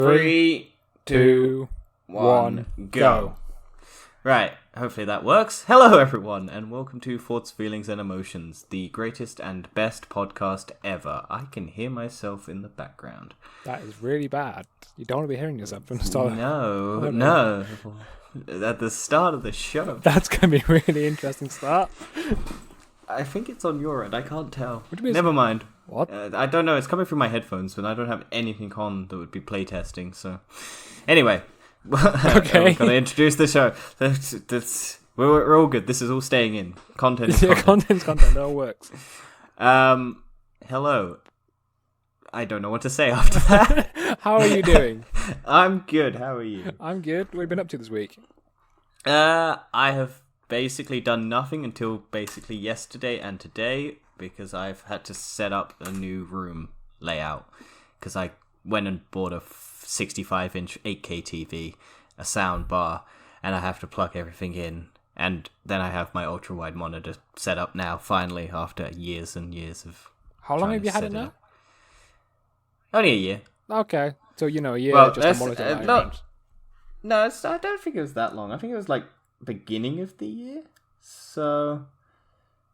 3, 2, 1, go. Right, hopefully that works. Hello everyone, and welcome to Thoughts, Feelings and Emotions, the greatest and best podcast ever. I can hear myself in the background. That is really bad. You don't want to be hearing yourself from the start. No. At the start of the show. That's going to be a really interesting start. I think it's on your end, I can't tell. What do you mean? Never mind. What? I don't know, it's coming through my headphones, but I don't have anything on that would be playtesting, so... Anyway, okay. I'm going to introduce the show. We're all good, this is all staying in. Content is content. Content's content, it all works. Hello. I don't know what to say after that. How are you doing? I'm good, how are you? I'm good. What have you been up to this week? I have basically done nothing until basically yesterday and today, because I've had to set up a new room layout, because I went and bought a 65-inch 8K TV, a sound bar, and I have to plug everything in, and then I have my ultra-wide monitor set up now, finally, after years and years of... How long have you had it now? Only a year. Okay, so a year well, just a monitor lying around. No, I don't think it was that long. I think it was like beginning of the year, so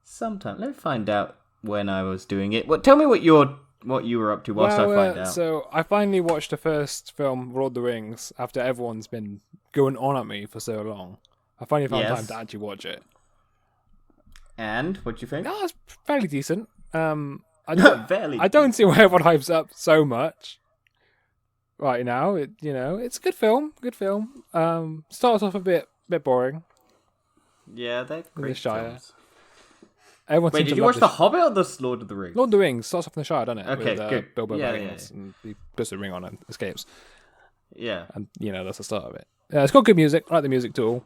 sometime. Let me find out when I was doing it. Tell me what you were up to whilst I find out. So I finally watched the first film, Lord of the Rings, after everyone's been going on at me for so long. I finally found time to actually watch it. And what do you think? No, it's fairly decent. I don't see why everyone hypes up so much right now. It's a good film. Starts off a bit boring. Yeah, they're great films. Wait, did you watch The Hobbit or the Lord of the Rings? Lord of the Rings starts off in the Shire, doesn't it? Okay, with, good. Bilbo Baggins, and he puts a ring on and escapes. Yeah. And, that's the start of it. It's got good music. I like the music too.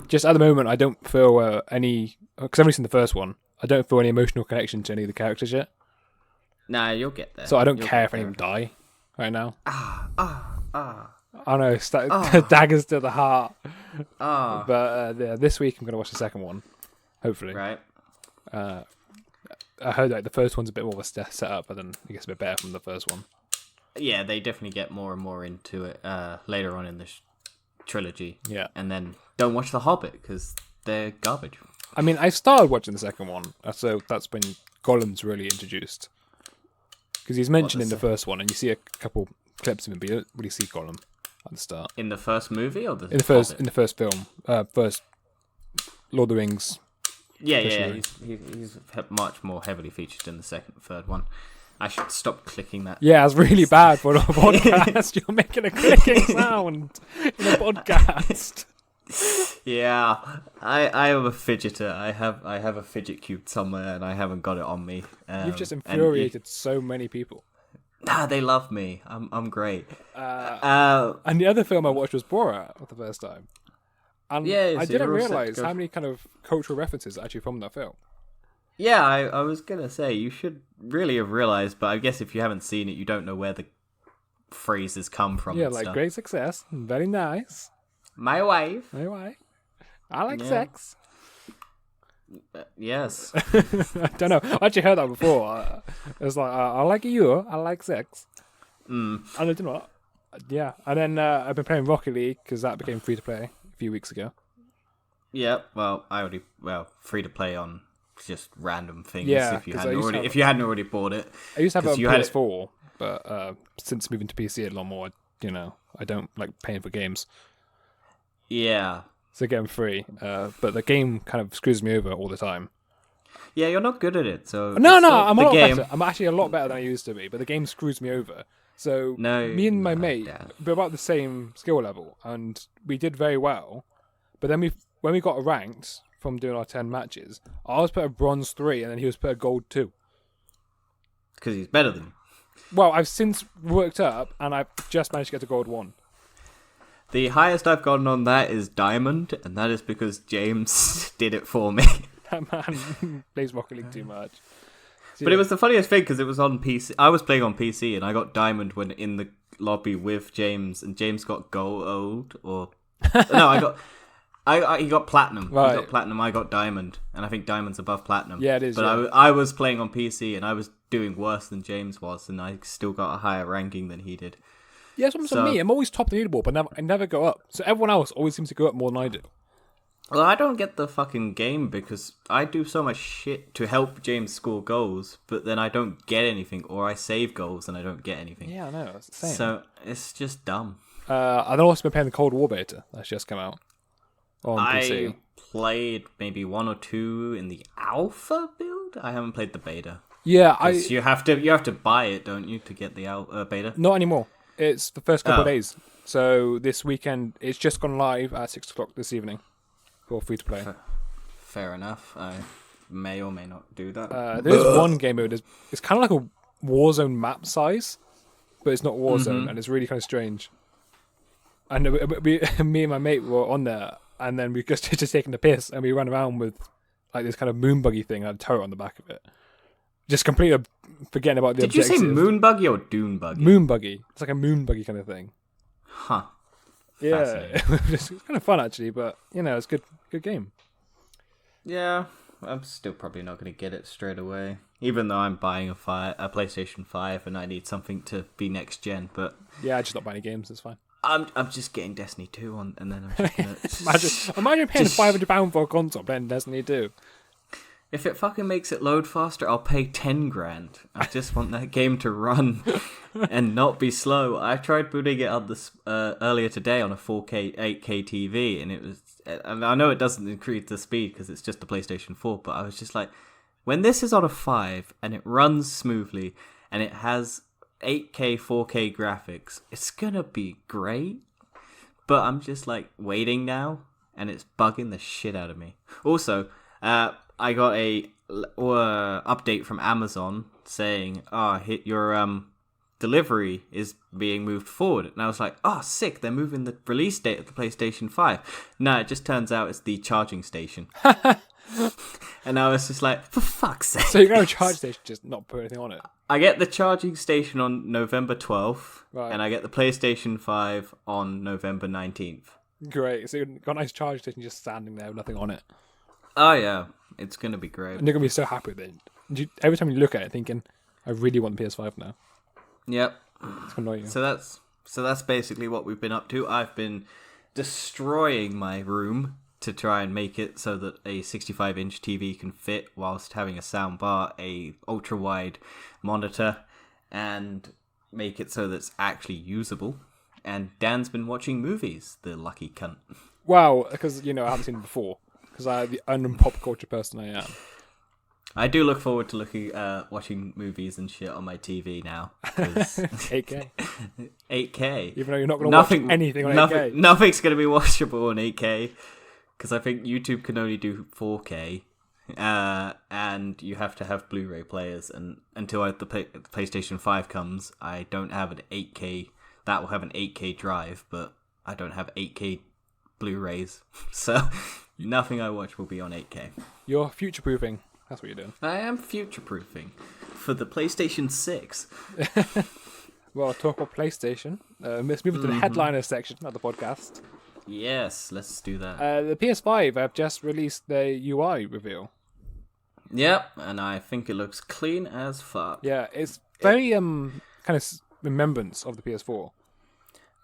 Just at the moment, I don't feel any... Because I've only seen the first one. I don't feel any emotional connection to any of the characters yet. Nah, you'll get there. So I don't care if any of them die right now. I know, daggers to the heart. But this week I'm going to watch the second one. Hopefully. Right. I heard the first one's a bit more of a set up, but then it gets a bit better from the first one. Yeah, they definitely get more and more into it later on in the trilogy. Yeah. And then don't watch The Hobbit, because they're garbage. I mean, I started watching the second one, so that's when Gollum's really introduced. Because he's mentioned in the first one, and you see a couple clips of him, but you don't really see Gollum at the start. In the first movie or in the first film, first Lord of the Rings. Yeah, he's much more heavily featured in the second and third one. I should stop clicking that. Yeah, it's really bad for a podcast. You're making a clicking sound in a podcast. Yeah, I am a fidgeter. I have a fidget cube somewhere, and I haven't got it on me. You've just infuriated so many people. Nah, they love me. I'm great. And the other film I watched was Borat for the first time. And yeah, I didn't realise how many kind of cultural references are actually from that film. Yeah, I was going to say, you should really have realised, but I guess if you haven't seen it, you don't know where the phrases come from. Yeah, like great success, very nice. My wife. I like sex. Yes. I don't know. I actually heard that before. It's like, I like you, I like sex. And I don't know. Yeah, and then I've been playing Rocket League, because that became free to play a few weeks ago. Yeah, well, free to play on just random things. Yeah, if you hadn't already bought it. I used to have it on PS4, but since moving to PC a lot more, I don't like paying for games. Yeah. So getting free, but the game kind of screws me over all the time. Yeah, you're not good at it, so... No, I'm a lot better. I'm actually a lot better than I used to be, but the game screws me over. So me and my mate, we're about the same skill level, and we did very well. But then when we got ranked from doing our 10 matches, I was put a bronze 3, and then he was put a gold 2. Because he's better than you. Well, I've since worked up, and I've just managed to get to gold 1. The highest I've gotten on that is diamond, and that is because James did it for me. That man plays Rocket League too much. So, but it was the funniest thing, because it was on PC. I was playing on PC, and I got diamond when in the lobby with James, and James got gold, or... No, he got platinum. Right. He got platinum, I got diamond, and I think diamond's above platinum. Yeah, it is. But I was playing on PC, and I was doing worse than James was, and I still got a higher ranking than he did. Yeah, it's almost me. I'm always top of the leaderboard, but I never go up. So everyone else always seems to go up more than I do. Well, I don't get the fucking game because I do so much shit to help James score goals, but then I don't get anything, or I save goals and I don't get anything. Yeah, I know. It's the same. So it's just dumb. I've also been playing the Cold War beta that's just come out on PC. I played maybe 1 or 2 in the alpha build. I haven't played the beta. Yeah, you have to buy it, don't you, to get the beta? Not anymore. It's the first couple of days. So this weekend, it's just gone live at 6:00 this evening. For free to play. Fair enough. I may or may not do that. There's one game mode. It's kind of like a Warzone map size, but it's not Warzone, and it's really kind of strange. And me and my mate were on there, and then we just taking the piss, and we ran around with like this kind of moon buggy thing, and a turret on the back of it. Just completely forgetting about the objective. Did you say moon buggy or dune buggy? Moon buggy. It's like a moon buggy kind of thing. Huh. Yeah, it's kind of fun actually, but it's good game. Yeah, I'm still probably not going to get it straight away, even though I'm buying a PlayStation 5 and I need something to be next gen. But yeah, I just not buying any games. It's fine. I'm just getting Destiny 2 on, and then I'm just gonna imagine paying £500 for a console playing Destiny 2. If it fucking makes it load faster, I'll pay 10 grand. I just want that game to run and not be slow. I tried booting it on this earlier today on a 4K, 8K TV, and it was. And I know it doesn't increase the speed because it's just a PlayStation 4, but I was just like, when this is on a 5 and it runs smoothly and it has 8K, 4K graphics, it's gonna be great. But I'm just like waiting now, and it's bugging the shit out of me. Also, I got a update from Amazon saying, your delivery is being moved forward. And I was like, sick, they're moving the release date of the PlayStation 5. No, it just turns out it's the charging station. And I was just like, for fuck's sake. So you're going to charge station, just not put anything on it? I get the charging station on November 12th, right, and I get the PlayStation 5 on November 19th. Great, so you've got a nice charging station just standing there with nothing on it. Oh yeah, it's going to be great. And you're going to be so happy with it. Every time you look at it thinking, I really want the PS5 now. Yep. It's annoying. So that's basically what we've been up to. I've been destroying my room to try and make it so that a 65-inch TV can fit whilst having a sound bar, a ultra-wide monitor, and make it so that it's actually usable. And Dan's been watching movies, the lucky cunt. Wow, because, I haven't seen it before. Because I'm the unpop culture person I am. I do look forward to watching movies and shit on my TV now. 8K. 8K. Even though you're not going to watch anything on 8K. Nothing's going to be watchable on 8K. Because I think YouTube can only do 4K. And you have to have Blu-ray players. And until the PlayStation 5 comes, I don't have an 8K. That will have an 8K drive, but I don't have 8K Blu-rays. So nothing I watch will be on 8K. You're future-proofing. That's what you're doing. I am future-proofing for the PlayStation 6. Well, talk about PlayStation. Let's move into the headliner section of the podcast. Yes, let's do that. The PS5 have just released their UI reveal. Yep, and I think it looks clean as fuck. Yeah, it's very kind of remembrance of the PS4.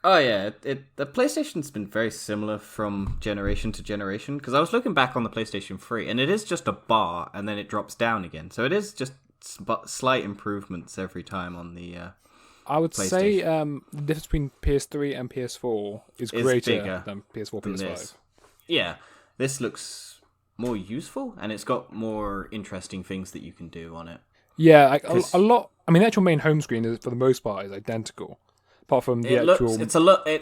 Oh yeah, the PlayStation's been very similar from generation to generation, because I was looking back on the PlayStation 3, and it is just a bar, and then it drops down again. So it is just slight improvements every time on the I would say the difference between PS3 and PS4 is greater than PS4, PS5. This. Yeah, this looks more useful, and it's got more interesting things that you can do on it. Yeah, like a lot. I mean, the actual main home screen is, for the most part, is identical. Apart from the actual...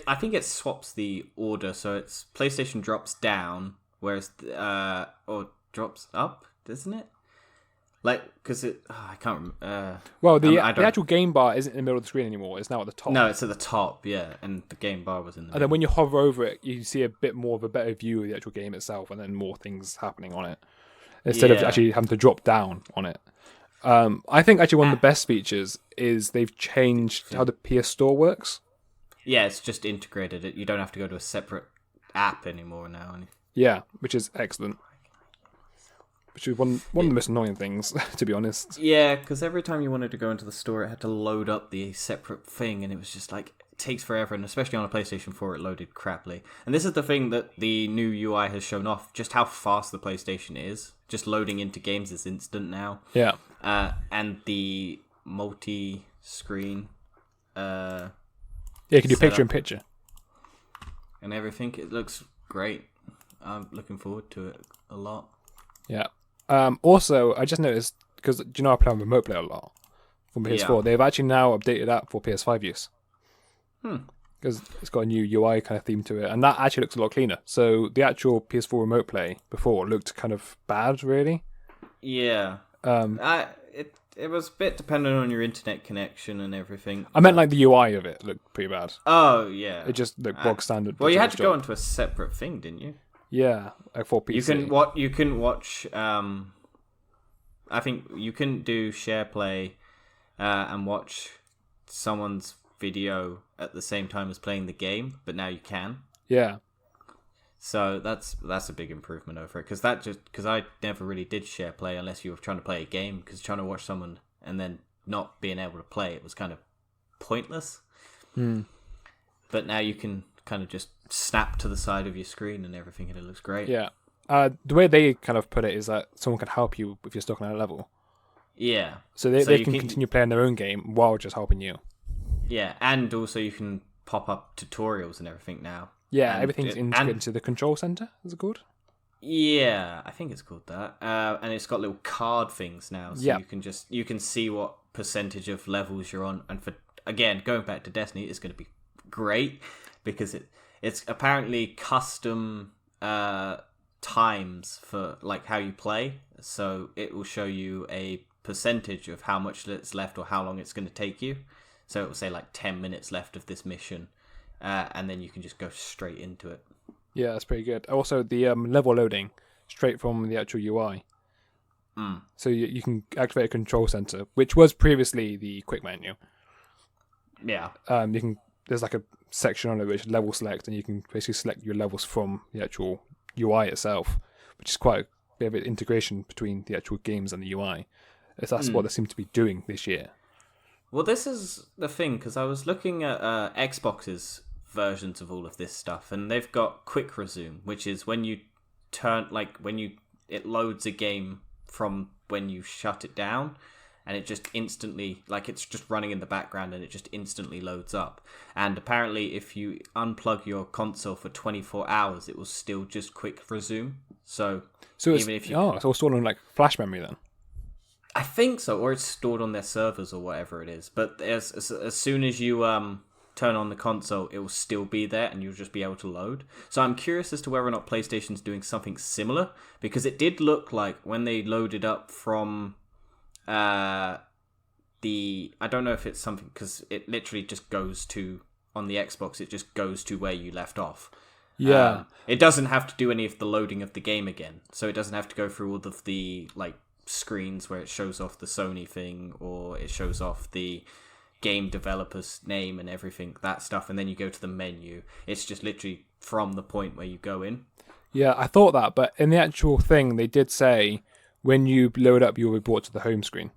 I think it swaps the order, so it's PlayStation drops down, whereas... or drops up, doesn't it? Like, because it... I can't remember... well, the actual game bar isn't in the middle of the screen anymore. It's now at the top. No, it's at the top, yeah, and the game bar was in the middle. And then when you hover over it, you see a bit more of a better view of the actual game itself, and then more things happening on it, instead of actually having to drop down on it. I think actually one of the best features is they've changed how the PS Store works. Yeah, it's just integrated it. You don't have to go to a separate app anymore now. Yeah, which is excellent. Which is one of the most annoying things, to be honest. Yeah, because every time you wanted to go into the store, it had to load up the separate thing, and it was just like, takes forever, and especially on a PlayStation 4, it loaded crappily. And this is the thing that the new UI has shown off, just how fast the PlayStation is. Just loading into games is instant now. Yeah. And the multi-screen... yeah, you can do picture-in-picture. And everything. It looks great. I'm looking forward to it a lot. Yeah. Also, I just noticed, because do you know I play on Remote Play a lot from PS4, they've actually now updated that for PS5 use. Because it's got a new UI kind of theme to it, and that actually looks a lot cleaner. So the actual PS4 Remote Play before looked kind of bad, really. Yeah. It was a bit dependent on your internet connection and everything. I meant like the UI of it looked pretty bad. Oh, yeah. It just looked bog standard. Well, you had to go into a separate thing, didn't you? Yeah, like for PC. You can watch. I think you couldn't do share play and watch someone's video at the same time as playing the game, but now you can. Yeah. So that's a big improvement over it, because I never really did share play unless you were trying to play a game, because trying to watch someone and then not being able to play it was kind of pointless. But now you can kind of just snap to the side of your screen and everything, and it looks great. Yeah. The way they kind of put it is that someone can help you if you're stuck on a level. Yeah. So they can continue playing their own game while just helping you. Yeah, and also you can pop up tutorials and everything now. Yeah, everything's integrated into the control center, is it called? Yeah, I think it's called that. And it's got little card things now, so you can see what percentage of levels you're on. And for again, going back to Destiny, it's going to be great because it's apparently custom times for like how you play. So it will show you a percentage of how much it's left or how long it's going to take you. So it will say like 10 minutes left of this mission. And then you can just go straight into it. Yeah, that's pretty good. Also, the level loading straight from the actual UI. So you can activate a control center, which was previously the quick menu. Yeah. There's like a section on it which level select, and you can basically select your levels from the actual UI itself, which is quite a bit of an integration between the actual games and the UI. That's what they seem to be doing this year. Well, this is the thing, because I was looking at Xbox's versions of all of this stuff, and they've got quick resume, which is when you it loads a game from when you shut it down, and it just instantly, like, it's just running in the background and it just instantly loads up. And apparently if you unplug your console for 24 hours, it will still just quick resume. So even if you... it's all stored on like flash memory then? I think so, or it's stored on their servers or whatever it is. But as soon as you turn on the console, it will still be there and you'll just be able to load. So I'm curious as to whether or not PlayStation's doing something similar, because it did look like when they loaded up from I don't know if it's something, because it literally just goes to, on the Xbox, it just goes to where you left off. Yeah. It doesn't have to do any of the loading of the game again. So it doesn't have to go through all of the like screens where it shows off the Sony thing, or it shows off the game developer's name and everything, that stuff, and then you go to the menu. It's just literally from the point where you go in. Yeah, I thought that, but in the actual thing, they did say when you load up, you'll be brought to the home screen.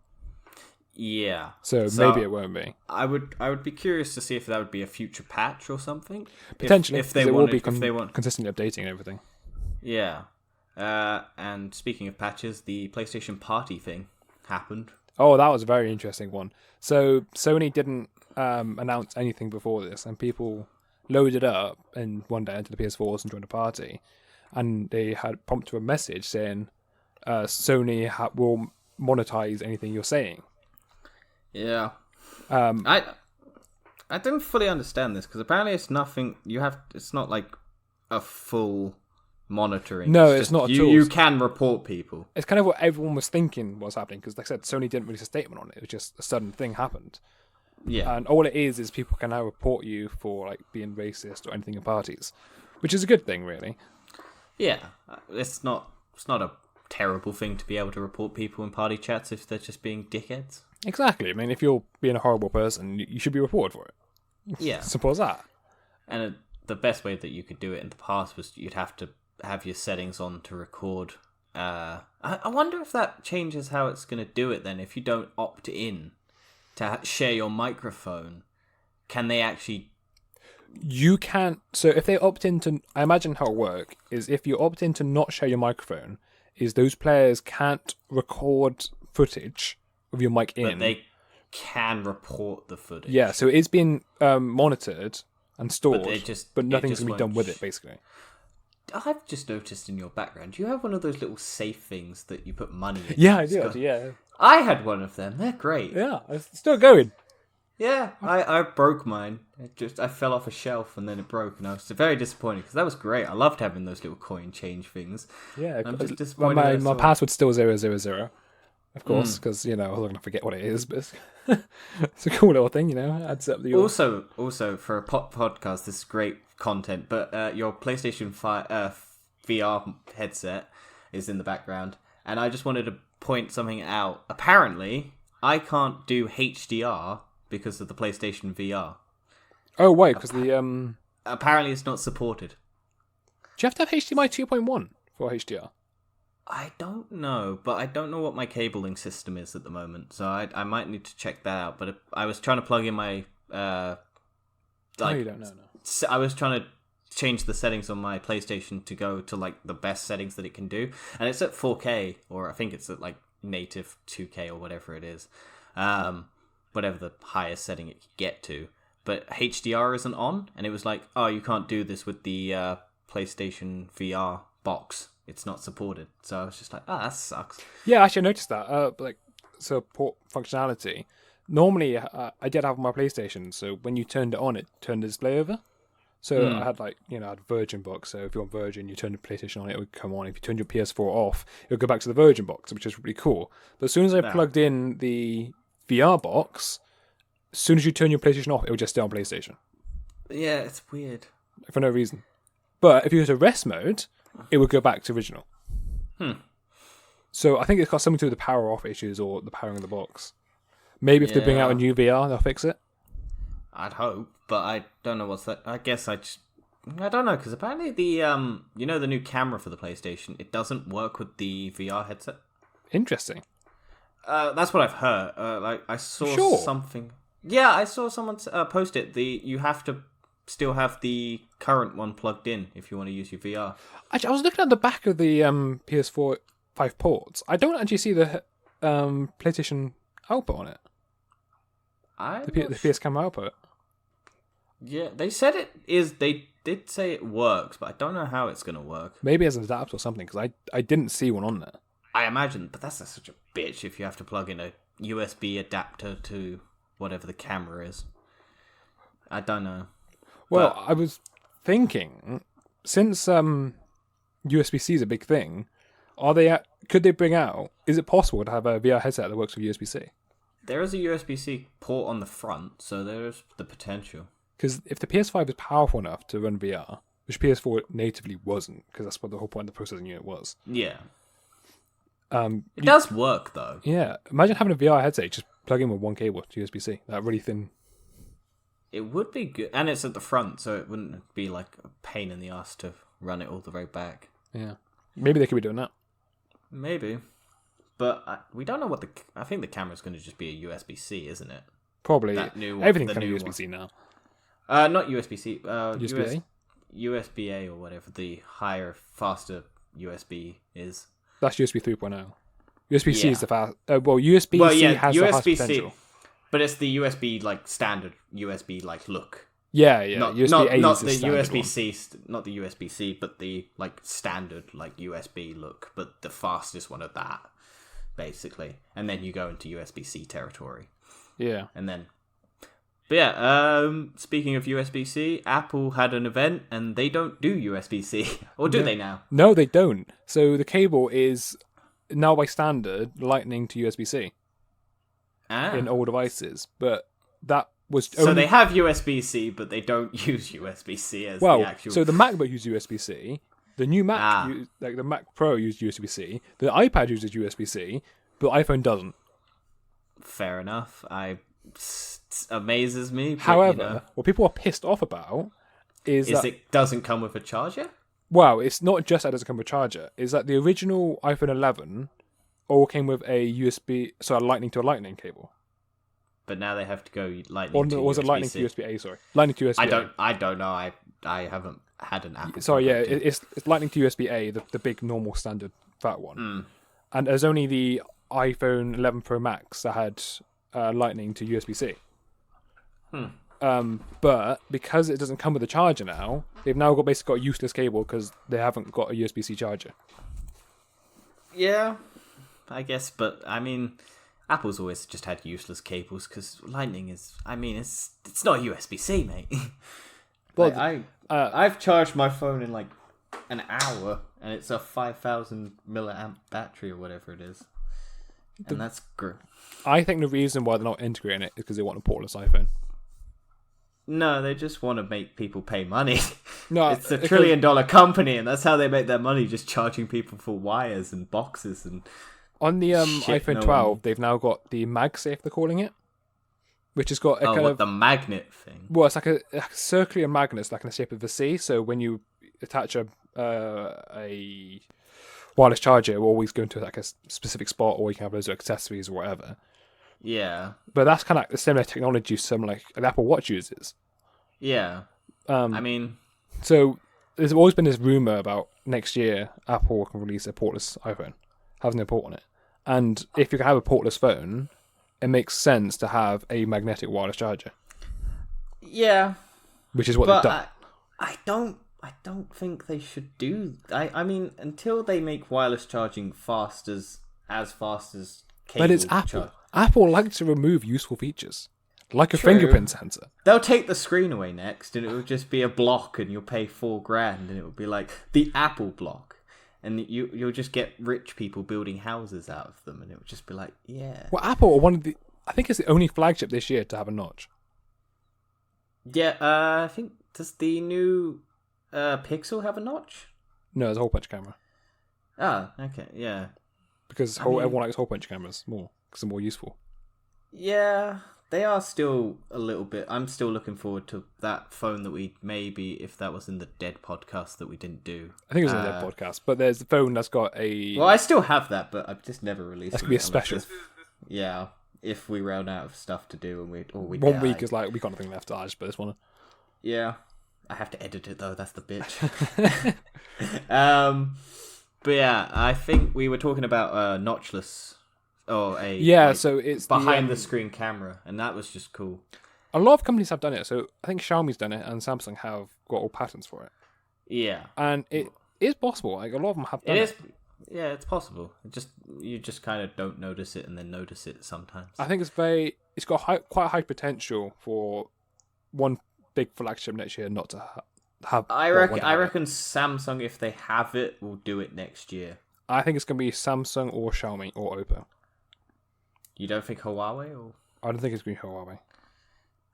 Yeah. So maybe it won't be. I would be curious to see if that would be a future patch or something. Potentially, if they will be want consistently updating everything. Yeah. And speaking of patches, the PlayStation Party thing happened. Oh, that was a very interesting one. So Sony didn't announce anything before this, and people loaded up and one day into the PS4s and joined a party, and they had prompted a message saying Sony will monetize anything you're saying. Yeah. I didn't fully understand this, because apparently it's nothing. It's not like a full monitoring. No, it's not at all. You can report people. It's kind of what everyone was thinking was happening, because like I said, Sony didn't release a statement on it. It was just a sudden thing happened. Yeah. And all it is people can now report you for like being racist or anything in parties, which is a good thing, really. Yeah. It's not a terrible thing to be able to report people in party chats if they're just being dickheads. Exactly. I mean, if you're being a horrible person, you should be reported for it. Yeah. Suppose that. And the best way that you could do it in the past was you'd have to have your settings on to record. I wonder if that changes how it's going to do it then. If you don't opt in to share your microphone, can they actually you can't. So if they opt into, I imagine how it work is if you opt in to not share your microphone, is those players can't record footage of your mic in. But they can report the footage. Yeah, so it's been monitored and stored, but nothing's going to be done with it, basically. I've just noticed in your background, do you have one of those little safe things that you put money in? Yeah, I do, actually, yeah. I had one of them. They're great. Yeah, it's still going. Yeah, I broke mine. I fell off a shelf and then it broke, and I was very disappointed because that was great. I loved having those little coin change things. Yeah, I'm just disappointed. My password's still 000, of course, because I was going to forget what it is, but it's a cool little thing, adds up the. Also for a podcast, this is great content. But your PlayStation 5 VR headset is in the background, and I just wanted to point something out. Apparently, I can't do HDR because of the PlayStation VR. Oh, wait, because the... Apparently it's not supported. Do you have to have HDMI 2.1 for HDR? I don't know, but I don't know what my cabling system is at the moment, so I might need to check that out. But I was trying to plug in my... you don't know, no. I was trying to change the settings on my PlayStation to go to like the best settings that it can do, and it's at 4K, or I think it's at like native 2K or whatever it is. Whatever the highest setting it can get to. But HDR isn't on, and it was like, oh, you can't do this with the PlayStation VR box. It's not supported. So I was just like, that sucks. Yeah, actually, I noticed that. Like, support functionality. Normally, I did have my PlayStation, so when you turned it on, it turned the display over. So I had I had Virgin box. So if you're on Virgin, you turn the PlayStation on, it would come on. If you turned your PS4 off, it would go back to the Virgin box, which is really cool. But as soon as I plugged in the VR box, as soon as you turn your PlayStation off, it will just stay on PlayStation. Yeah, it's weird. For no reason. But if you go to rest mode, it would go back to original. So I think it's got something to do with the power off issues or the powering of the box. Maybe if they bring out a new VR, they'll fix it. I'd hope, but I don't know what's that. I guess I don't know, because apparently the the new camera for the PlayStation, it doesn't work with the VR headset. Interesting. That's what I've heard. I saw something. Yeah, I saw someone post it. You have to still have the current one plugged in if you want to use your VR. Actually, I was looking at the back of the PS4 5 ports. I don't actually see the PlayStation output on it. The PS camera output. Yeah, they said it is. They did say it works, but I don't know how it's going to work. Maybe as an adapter or something, because I didn't see one on there. I imagine, but that's such a bitch if you have to plug in a USB adapter to whatever the camera is. I don't know. Well, I was thinking, since USB-C is a big thing, could they bring out, is it possible to have a VR headset that works with USB-C? There is a USB-C port on the front, so there's the potential. Because if the PS5 is powerful enough to run VR, which PS4 natively wasn't, because that's what the whole point of the processing unit was. Yeah. It does work, though. Yeah. Imagine having a VR headset, just plug in with one cable to USB-C. That really thin. It would be good. And it's at the front, so it wouldn't be like a pain in the ass to run it all the way back. Yeah. Maybe they could be doing that. Maybe. But we don't know what I think the camera's going to just be a USB-C, isn't it? Probably. Everything's kind of USB-C now. Not USB-C. USB-A? USB-A or whatever the higher, faster USB is. That's USB 3.0. USB-C is the fast... USB-C has the fast potential. But it's the USB, standard USB, look. Yeah. USB-A not is the USB-C, one. not the USB-C, but the, standard, USB look. But the fastest one of that, basically. And then you go into USB-C territory. Yeah. And then... But yeah, speaking of USB-C, Apple had an event and they don't do USB-C. Or do they now? No, they don't. So the cable is now by standard Lightning to USB-C in all devices. But that was So they have USB-C, but they don't use USB-C as the actual... So the MacBook uses USB-C. The new Mac, the Mac Pro used USB-C. The iPad uses USB-C, but the iPhone doesn't. Fair enough. Amazes me. But, However, what people are pissed off about is that it doesn't come with a charger? Well, it's not just that it doesn't come with a charger. It's that the original iPhone 11 all came with a Lightning to a Lightning cable. but now they have to go Lightning to Or was it Lightning to USB-A? Sorry, Lightning to USB-A. I don't know. I haven't had an Apple. Sorry, yeah, it's Lightning to USB-A, the big normal standard fat one, and there's only the iPhone 11 Pro Max that had Lightning to USB-C. But because it doesn't come with a charger now, they've now basically got a useless cable because they haven't got a USB-C charger. Yeah, I guess, but I mean, Apple's always just had useless cables because Lightning is. I mean, it's not USB-C, mate. Well, I've charged my phone in like an hour, and it's a 5,000 milliamp battery or whatever it is, and that's good. I think the reason why they're not integrating it is because they want a portless iPhone. No, they just want to make people pay money. No, it's a $1 trillion company, and that's how they make their money, just charging people for wires and boxes and. On the iPhone 12, they've now got the MagSafe, they're calling it, which has got a the magnet thing. Well, it's like a circular magnet, like in the shape of a C. So when you attach a wireless charger, it will always go into like a specific spot, or you can have loads of accessories or whatever. Yeah, but that's kind of like the similar technology, similar like an Apple Watch uses. Yeah, I mean, so there's always been this rumor about next year Apple can release a portless iPhone, has no port on it, and if you can have a portless phone, it makes sense to have a magnetic wireless charger. Yeah, which is what they've done. I don't think they should do. I mean, until they make wireless charging as fast as cable. But it's Apple. Apple likes to remove useful features, like a fingerprint sensor. They'll take the screen away next, and it will just be a block, and you'll pay $4,000, and it will be like the Apple block, and you'll just get rich people building houses out of them, and it will just be like, yeah. Well, Apple are I think it's the only flagship this year to have a notch. Yeah, I think does the new Pixel have a notch? No, there's a hole punch camera. Ah, okay, yeah. Because everyone likes hole punch cameras more. Because they're more useful. Yeah, they are still a little bit. I'm still looking forward to that phone that we maybe, if that was in the Dead podcast that we didn't do. I think it was in the Dead podcast, but there's a phone that's got a. Well, I still have that, but I've just never released it. That's gonna be a special. Yeah, if we run out of stuff to do and we 1 week is like we got nothing left. I just put this one. Yeah, I have to edit it though. That's the bitch. But yeah, I think we were talking about notchless. So it's behind the screen camera, and that was just cool. A lot of companies have done it. So I think Xiaomi's done it, and Samsung have got all patents for it. Yeah, and it is possible. Like a lot of them have done it. Yeah, it's possible. You just kind of don't notice it, and then notice it sometimes. I think it's got quite high potential for one big flagship next year not to have. I reckon Samsung, if they have it, will do it next year. I think it's going to be Samsung or Xiaomi or Oppo. You don't think Huawei? Or I don't think it's going to be Huawei.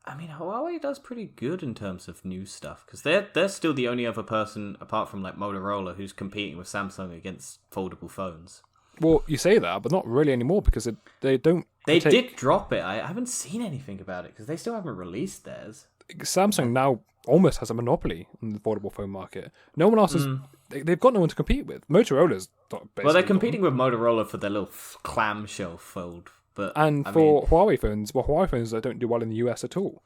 I mean, Huawei does pretty good in terms of new stuff because they're still the only other person apart from like Motorola who's competing with Samsung against foldable phones. Well, you say that, but not really anymore because they don't. They did drop it. I haven't seen anything about it because they still haven't released theirs. Samsung now almost has a monopoly in the foldable phone market. No one else has. They've got no one to compete with. Motorola's well, they're competing with Motorola for their little clamshell fold. But Huawei phones, Huawei phones don't do well in the US at all.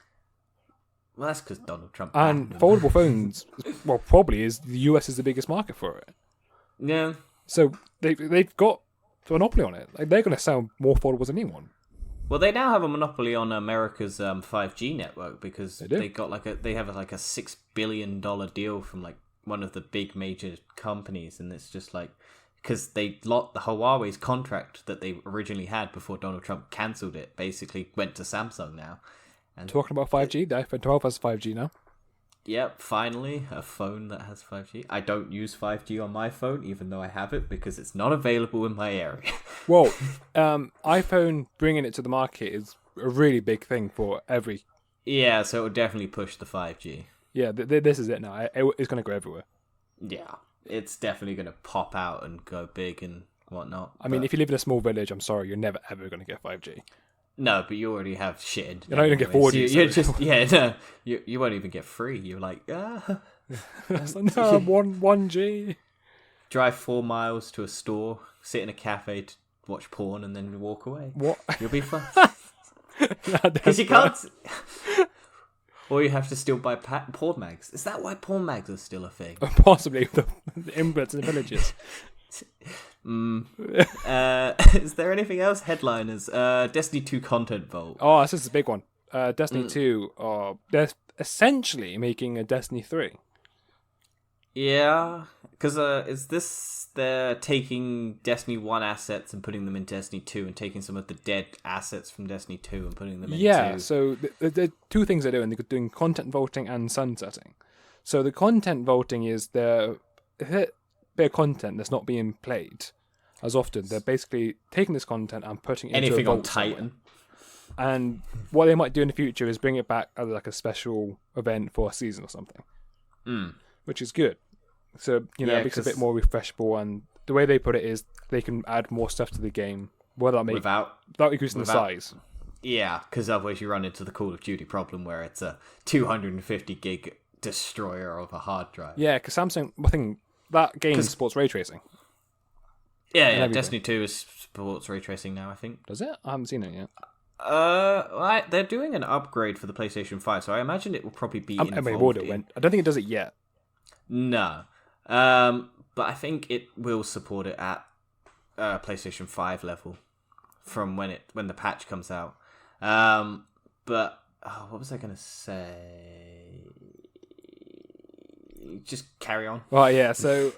Well, that's because Donald Trump. And foldable phones, probably is the US is the biggest market for it. Yeah. So they've got a monopoly on it. Like, they're going to sell more foldables than anyone. Well, they now have a monopoly on America's 5G network because they have like a $6 billion deal from like one of the big major companies, and it's just like. Because they lot the Huawei's contract that they originally had before Donald Trump cancelled it basically went to Samsung now. And talking about 5G, the iPhone 12 has 5G now. Yep, finally a phone that has 5G. I don't use 5G on my phone, even though I have it, because it's not available in my area. Well, iPhone bringing it to the market is a really big thing for every. Yeah, so it will definitely push the 5G. Yeah, this is it now. It's going to go everywhere. Yeah. It's definitely going to pop out and go big and whatnot. I mean, if you live in a small village, I'm sorry, you're never ever going to get 5G. No, but you already have shit. You're not going to get 4G. You won't even get free. You're like, no, 1G. Drive 4 miles to a store, sit in a cafe to watch porn, and then walk away. What? You'll be fine. Because you can't. Or you have to still buy porn mags. Is that why porn mags are still a thing? Possibly the inbreds in the villages. Is there anything else? Headliners. Destiny 2 content vault. Oh, this is a big one. Destiny 2. They're essentially making a Destiny 3. Yeah, because is this they're taking Destiny 1 assets and putting them in Destiny 2 and taking some of the dead assets from Destiny 2 and putting them into... Yeah, so the two things they're doing. They're doing content vaulting and sunsetting. So the content vaulting is their bit of content that's not being played as often. They're basically taking this content and putting it into anything a vault on Titan. Somewhere. And what they might do in the future is bring it back as like a special event for a season or something, which is good. So, it makes it a bit more refreshable, and the way they put it is they can add more stuff to the game without increasing the size. Yeah, because otherwise you run into the Call of Duty problem where it's a 250 gig destroyer of a hard drive. Yeah, because Samsung, I think that game supports ray tracing. Yeah, Destiny 2 supports ray tracing now, I think. Does it? I haven't seen it yet. They're doing an upgrade for the PlayStation 5, so I imagine it will probably be involved I don't think it does it yet. No. But I think it will support it at PlayStation 5 level from when the patch comes out. But what was I going to say? Just carry on. Right, yeah. So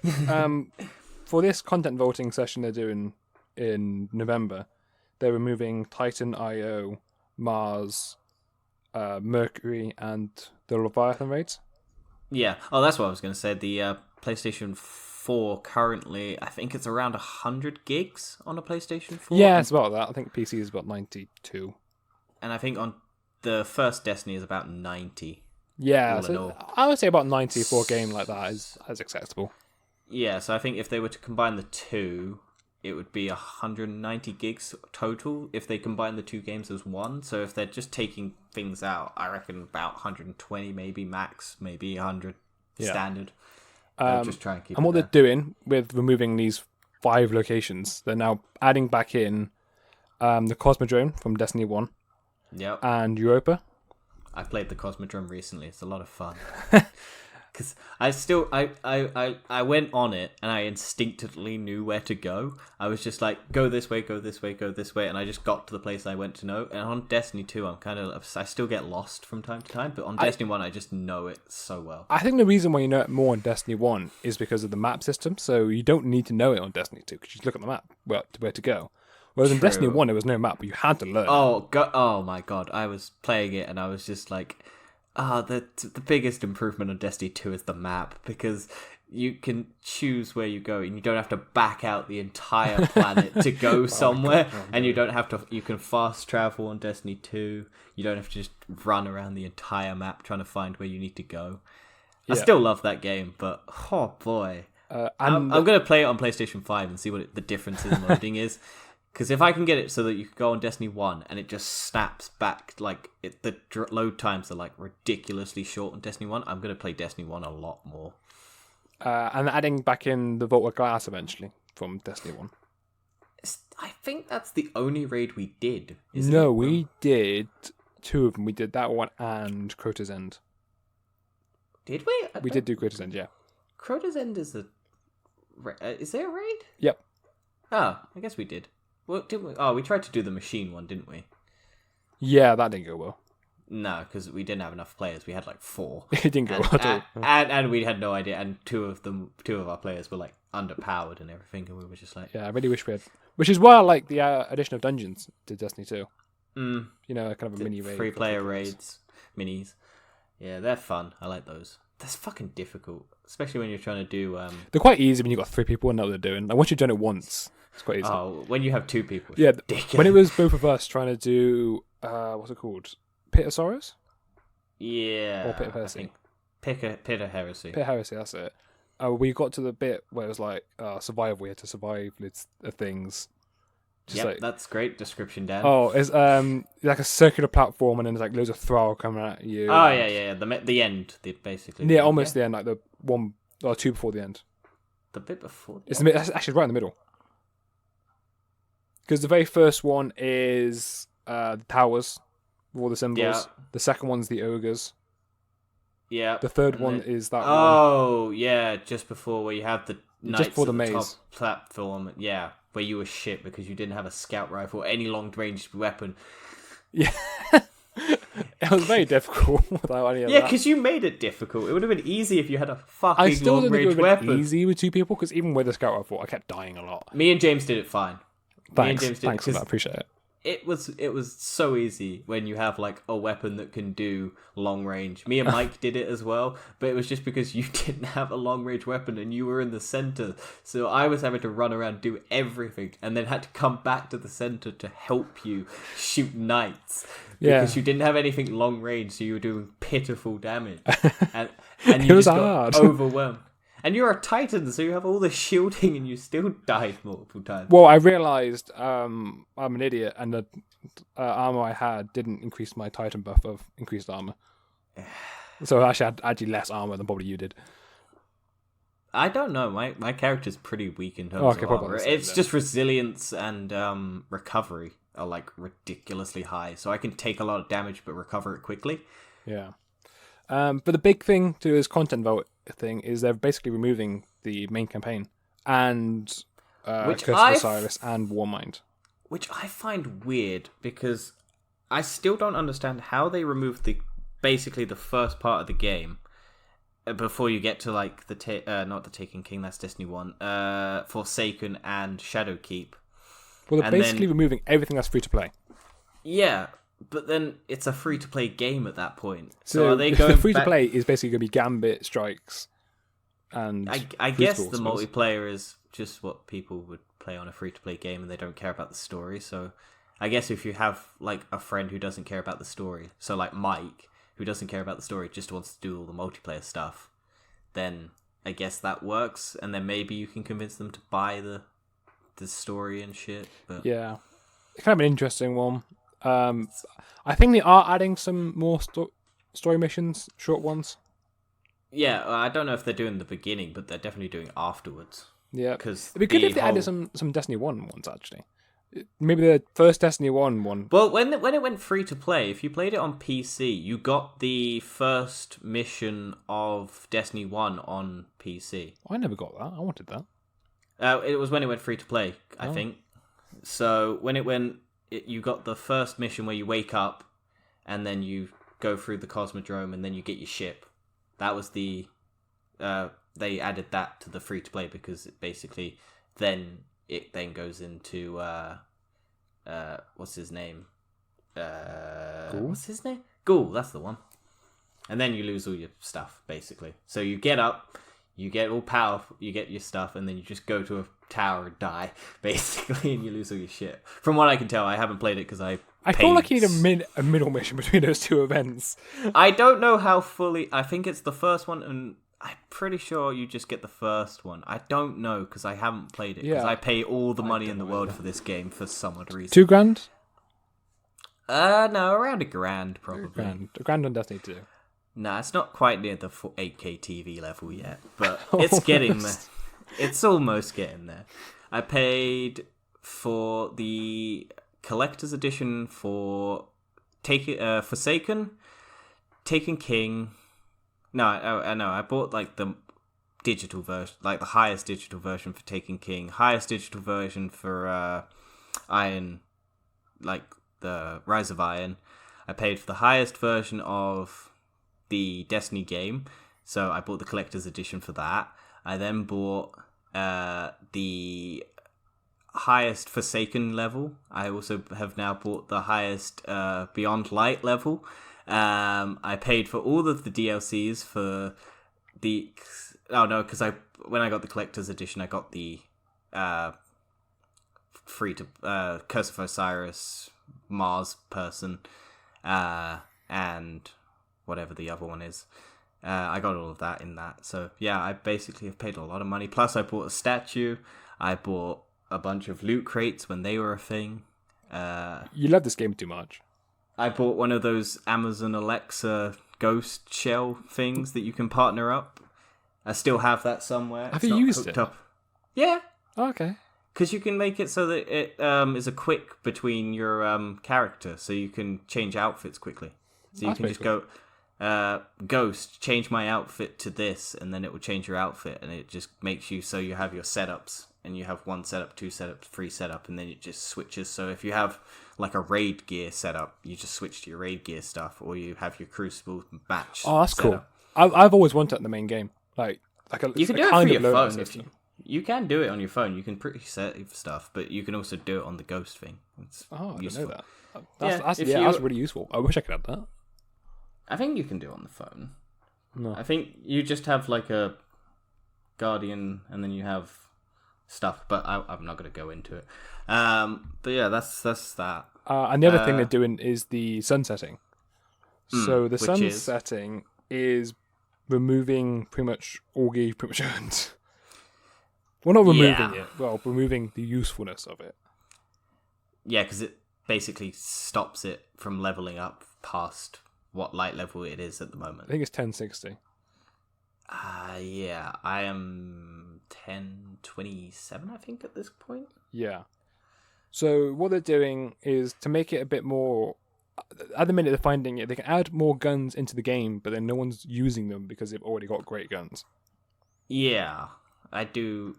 for this content voting session they're doing in November, they're removing Titan, IO, Mars, Mercury, and the Leviathan raids. Yeah. Oh, that's what I was going to say. The PlayStation 4 currently, I think it's around 100 gigs on a PlayStation 4. Yeah, it's about that. I think PC is about 92. And I think on the first Destiny is about 90. Yeah, so I would say about 90 for a game like that is acceptable. Yeah, so I think if they were to combine the two, it would be 190 gigs total if they combine the two games as one. So if they're just taking things out, I reckon about 120 maybe max, maybe 100 standard. Just try and keep. And what they're doing with removing these 5 locations, they're now adding back in the Cosmodrome from Destiny 1. Yep. And Europa. I played the Cosmodrome recently. It's a lot of fun. Because I went on it and I instinctively knew where to go. I was just like, go this way, go this way, go this way, and I just got to the place I went to know. And on Destiny 2, I still get lost from time to time, but on Destiny 1, I just know it so well. I think the reason why you know it more on Destiny 1 is because of the map system, so you don't need to know it on Destiny 2, because you just look at the map, where to go. Whereas in Destiny 1, there was no map, but you had to learn. Oh my god, I was playing it and I was just like, the biggest improvement on Destiny 2 is the map, because you can choose where you go and you don't have to back out the entire planet to go somewhere, and you can fast travel on Destiny 2. You don't have to just run around the entire map trying to find where you need to go. I still love that game, but oh boy. I'm going to play it on PlayStation 5 and see what the difference in loading is. Because if I can get it so that you can go on Destiny 1 and it just snaps back, the load times are like ridiculously short on Destiny 1, I'm going to play Destiny 1 a lot more. And adding back in the Vault of Glass eventually from Destiny 1. I think that's the only raid we did. No, we did 2 of them. We did that one and Crota's End. Did we? We did do Crota's End, yeah. Crota's End is is there a raid? Yep. Oh, I guess we did. Well, didn't we? Oh, we tried to do the machine one, didn't we? Yeah, that didn't go well. No, because we didn't have enough players. We had 4. It didn't go well at all. And we had no idea. And two of our players were underpowered and everything, and we were just like, yeah, I really wish we had. Which is why I like the addition of dungeons to Destiny 2. You know, kind of a mini raid. Free player raids, minis. Yeah, they're fun. I like those. That's fucking difficult, especially when you're trying to do. They're quite easy when you've got 3 people and know what they're doing. Once you've done it once. It's quite easy. Oh, when you have 2 people. Yeah, ridiculous. When it was both of us trying to do, what's it called? Pit of Sorrows? Yeah. Or Pit of Heresy? Pit of Heresy. Pit of Heresy, that's it. We got to the bit where it was survival. We had to survive the things. That's great description, Dan. Oh, it's like a circular platform, and then there's loads of thrall coming at you. Oh, yeah. The end, basically. Yeah, almost the end, the 1 or 2 before the end. The bit before? It's actually right in the middle. Because the very first one is the towers, with all the symbols. Yeah. The second one's the ogres. Yeah. The third one is that one. Oh, yeah, just before where you have the knights just before the at maze. top platform. Yeah, where you were shit because you didn't have a scout rifle or any long-range weapon. Yeah. It was very difficult without any of that. Yeah, because you made it difficult. It would have been easy if you had a fucking I still don't think it long-range would have been weapon. easy with two people, because even with the scout rifle, I kept dying a lot. Me and James did it fine. Thanks for that. Appreciate it. It was so easy when you have like a weapon that can do long range. Me and Mike did it as well, but it was just because you didn't have a long range weapon and you were in the center. So I was having to run around, do everything, and then had to come back to the center to help you shoot knights. Because you didn't have anything long range, so you were doing pitiful damage. And you just got overwhelmed. And you're a Titan, so you have all the shielding and you still died multiple times. Well, I realised I'm an idiot, and the armour I had didn't increase my Titan buff of increased armour. So I actually had less armour than probably you did. I don't know. My character's pretty weak in terms of armour. It's just resilience and recovery are like ridiculously high. So I can take a lot of damage but recover it quickly. Yeah. But the big thing to this content vote thing is they're basically removing the main campaign and Curse of Osiris and Warmind. Which I find weird because I still don't understand how they removed basically the first part of the game before you get to like not the Taken King, that's Destiny 1, Forsaken and Shadowkeep. Well, they're basically removing everything that's free to play. Yeah. But then it's a free-to-play game at that point. So are they going the free-to-play is basically going to be Gambit, Strikes, and... I guess the multiplayer is just what people would play on a free-to-play game, and they don't care about the story. So I guess if you have like a friend who doesn't care about the story, so like Mike, who doesn't care about the story, just wants to do all the multiplayer stuff, then I guess that works, and then maybe you can convince them to buy the story and shit. But yeah, it's kind of an interesting one. I think they are adding some more story missions, short ones. Yeah, I don't know if they're doing the beginning, but they're definitely doing afterwards. Yeah, because it'd be good if they added some Destiny 1 ones, actually. Maybe the first Destiny 1 one. Well, when it went free to play, if you played it on PC, you got the first mission of Destiny 1 on PC. I never got that. I wanted that. It was when it went free to play, I think. So when it went... you got the first mission where you wake up and then you go through the Cosmodrome and then you get your ship. That was the... they added that to the free-to-play because it basically it then goes into... what's his name? What's his name? Ghoul, that's the one. And then you lose all your stuff, basically. So you get up, you get all powerful, you get your stuff, and then you just go to a tower and die, basically, and you lose all your shit. From what I can tell, I haven't played it because I feel like you need a middle mission between those two events. I don't know how fully... I think it's the first one, and I'm pretty sure you just get the first one. I don't know because I haven't played it, because I pay all the money in the world for this game for some odd reason. $2,000? No, around $1,000 probably. $1,000 on Destiny 2. Nah, it's not quite near the 8K TV level yet, but it's getting there. It's almost getting there. I paid for the collector's edition for Forsaken, Taken King. No, I bought like the digital version, like the highest digital version for Taken King, highest digital version for Iron, like the Rise of Iron. I paid for the highest version of the Destiny game, so I bought the collector's edition for that. I then bought the highest Forsaken level. I also have now bought the highest Beyond Light level. I paid for all of the DLCs for the... Oh no, because when I got the collector's edition, I got the free to Curse of Osiris, Mars person, and whatever the other one is. I got all of that in that. So yeah, I basically have paid a lot of money. Plus I bought a statue. I bought a bunch of loot crates when they were a thing. You love this game too much. I bought one of those Amazon Alexa ghost shell things that you can partner up. I still have that somewhere. Have you used it? Up. Yeah. Oh, okay. Because you can make it so that it is a quick between your character, so you can change outfits quickly. So you can just go, Ghost, change my outfit to this, and then it will change your outfit, and it just makes you so you have your setups, and you have 1 setup, 2 setups, 3 setup, and then it just switches. So if you have like a raid gear setup, you just switch to your raid gear stuff, or you have your Crucible match. Oh, that's setup. Cool. I've always wanted it in the main game, you can do it for your phone. You can do it on your phone. You can pretty save stuff, but you can also do it on the Ghost thing. It's I useful. didn't know that. That's really useful. I wish I could have that. I think you can do it on the phone. No. I think you just have like a Guardian, and then you have stuff, but I'm not going to go into it. But yeah, that's that. And the other thing they're doing is the sunsetting. So the sunsetting is removing pretty much all gear you've pretty much earned. Well, not removing it. Well, removing the usefulness of it. Yeah, because it basically stops it from leveling up past what light level it is at the moment. I think it's 1060. Yeah, I am 1027, I think, at this point. Yeah. So what they're doing is to make it a bit more... At the minute they're finding it, they can add more guns into the game, but then no one's using them because they've already got great guns. Yeah, I do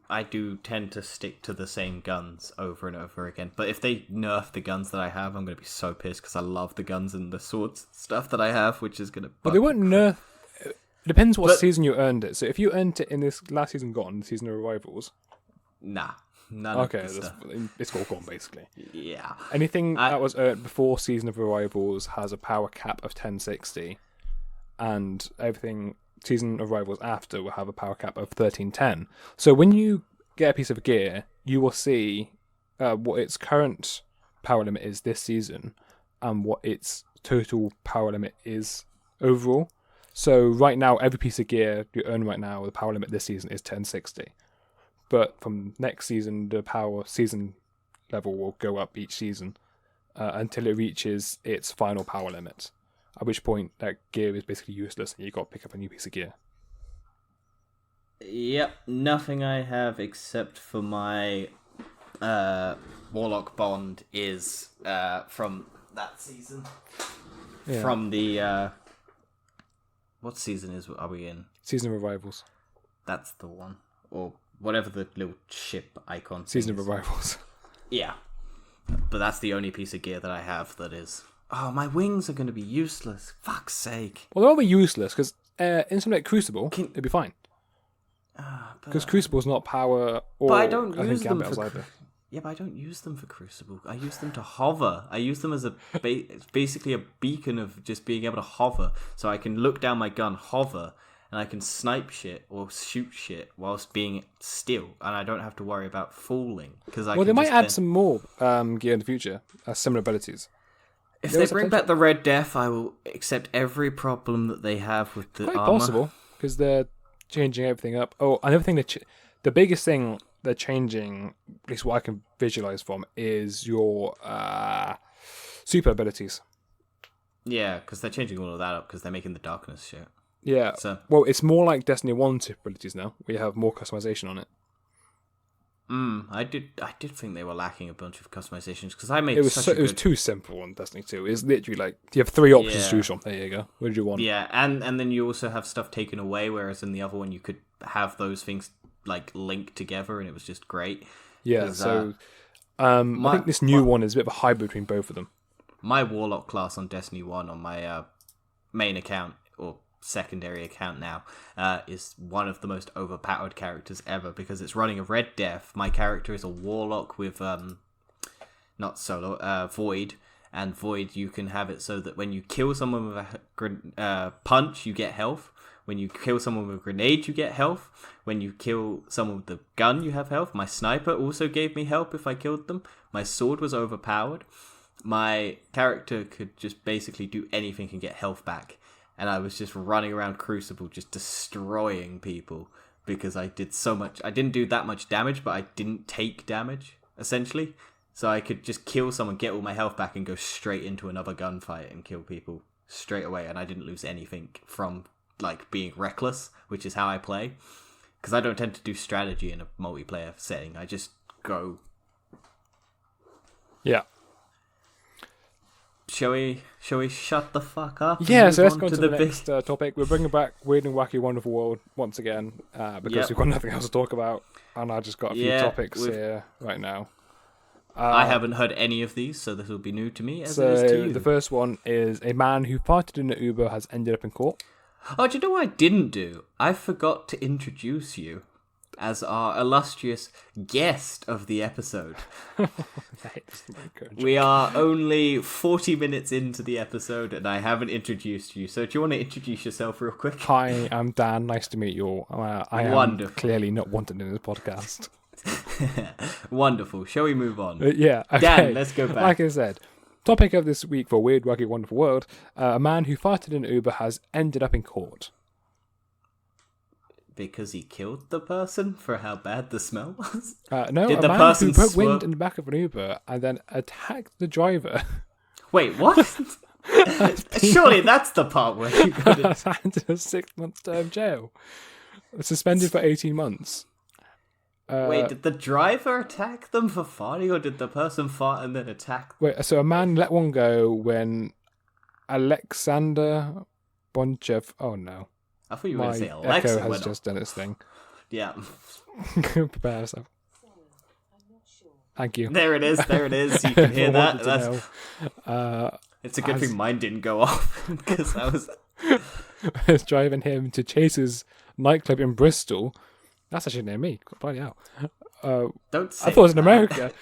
tend to stick to the same guns over and over again. But if they nerf the guns that I have, I'm going to be so pissed because I love the guns and the swords stuff that I have, which is going to... But they won't nerf... It depends what season you earned it. So if you earned it in this last season gone, Season of Arrivals... Nah. Okay, it's all gone, basically. Yeah. Anything that was earned before Season of Arrivals has a power cap of 1060, and everything Season of Arrivals after will have a power cap of 1310. So when you get a piece of gear, you will see what its current power limit is this season, and what its total power limit is overall. So right now, every piece of gear you earn right now, the power limit this season is 1060. But from next season, the power season level will go up each season until it reaches its final power limit. At which point, that gear is basically useless, and you've got to pick up a new piece of gear. Yep, nothing I have except for my Warlock Bond is from that season. Yeah. From the... what season are we in? Season of Arrivals. That's the one. Or... whatever the little ship icon Season of Arrivals. Yeah. But that's the only piece of gear that I have that is... Oh, my wings are going to be useless. Fuck's sake. Well, they'll be useless, because in something like Crucible, it'll be fine. Because Crucible's not power or... But I don't use them for... either. Yeah, but I don't use them for Crucible. I use them to hover. I use them as basically a beacon of just being able to hover. So I can look down my gun, hover... and I can snipe shit or shoot shit whilst being still, and I don't have to worry about falling. They might add some more gear in the future, similar abilities. If they bring back the Red Death, I will accept every problem that they have with the armor. Quite possible, because they're changing everything up. Oh, another thing, the biggest thing they're changing, at least what I can visualize from, is your super abilities. Yeah, because they're changing all of that up, because they're making the darkness shit. Yeah, well, it's more like Destiny 1 abilities now. We have more customization on it. I did think they were lacking a bunch of customizations because I made it was too simple on Destiny 2. It's literally like you have 3 options to choose from. There you go. What did you want? Yeah, and then you also have stuff taken away, whereas in the other one you could have those things like linked together, and it was just great. Yeah, so I think this new one is a bit of a hybrid between both of them. My Warlock class on Destiny 1 on my main account, or secondary account now, is one of the most overpowered characters ever because it's running a Red Death. My character is a Warlock with not solo Void, and Void you can have it so that when you kill someone with a punch you get health, when you kill someone with a grenade you get health, when you kill someone with the gun you have health. My sniper also gave me help if I killed them. My sword was overpowered. My character could just basically do anything and get health back. And I was just running around Crucible, just destroying people because I did so much. I didn't do that much damage, but I didn't take damage, essentially. So I could just kill someone, get all my health back, and go straight into another gunfight and kill people straight away. And I didn't lose anything from like being reckless, which is how I play. Because I don't tend to do strategy in a multiplayer setting. I just go Yeah. Shall we shut the fuck up? Yeah, so let's go to the next topic. We're bringing back Weird and Wacky Wonderful World once again because we've got nothing else to talk about, and I just got a few topics here right now. I haven't heard any of these, so this will be new to me. As it is to you. The first one is a man who farted in an Uber has ended up in court. Oh, do you know what I didn't do? I forgot to introduce you as our illustrious guest of the episode. We are only 40 minutes into the episode and I haven't introduced you. So do you want to introduce yourself real quick? Hi, I'm Dan. Nice to meet you all. I am clearly not wanted in this podcast. Wonderful. Shall we move on? Yeah. Okay. Dan, let's go back. Like I said, topic of this week for Weird, Wacky, Wonderful World, a man who farted in an Uber has ended up in court. Because he killed the person for how bad the smell was? No, Did a the man person who put wind in the back of an Uber and then attacked the driver. Wait, what? Surely that's the part where he got it. Handed a 6-month term jail. Suspended for 18 months. Wait, did the driver attack them for farting, or did the person fart and then attack them? Wait, so a man let one go when Alexander Bonchev... Oh, no. I thought you were going to say Alexa. Echo has just done its thing. Yeah. Prepare yourself. Thank you. There it is. You can hear that. It's a good thing mine didn't go off, because I was driving him to Chase's nightclub in Bristol. That's actually near me. Bloody hell. Don't say I thought it was in America.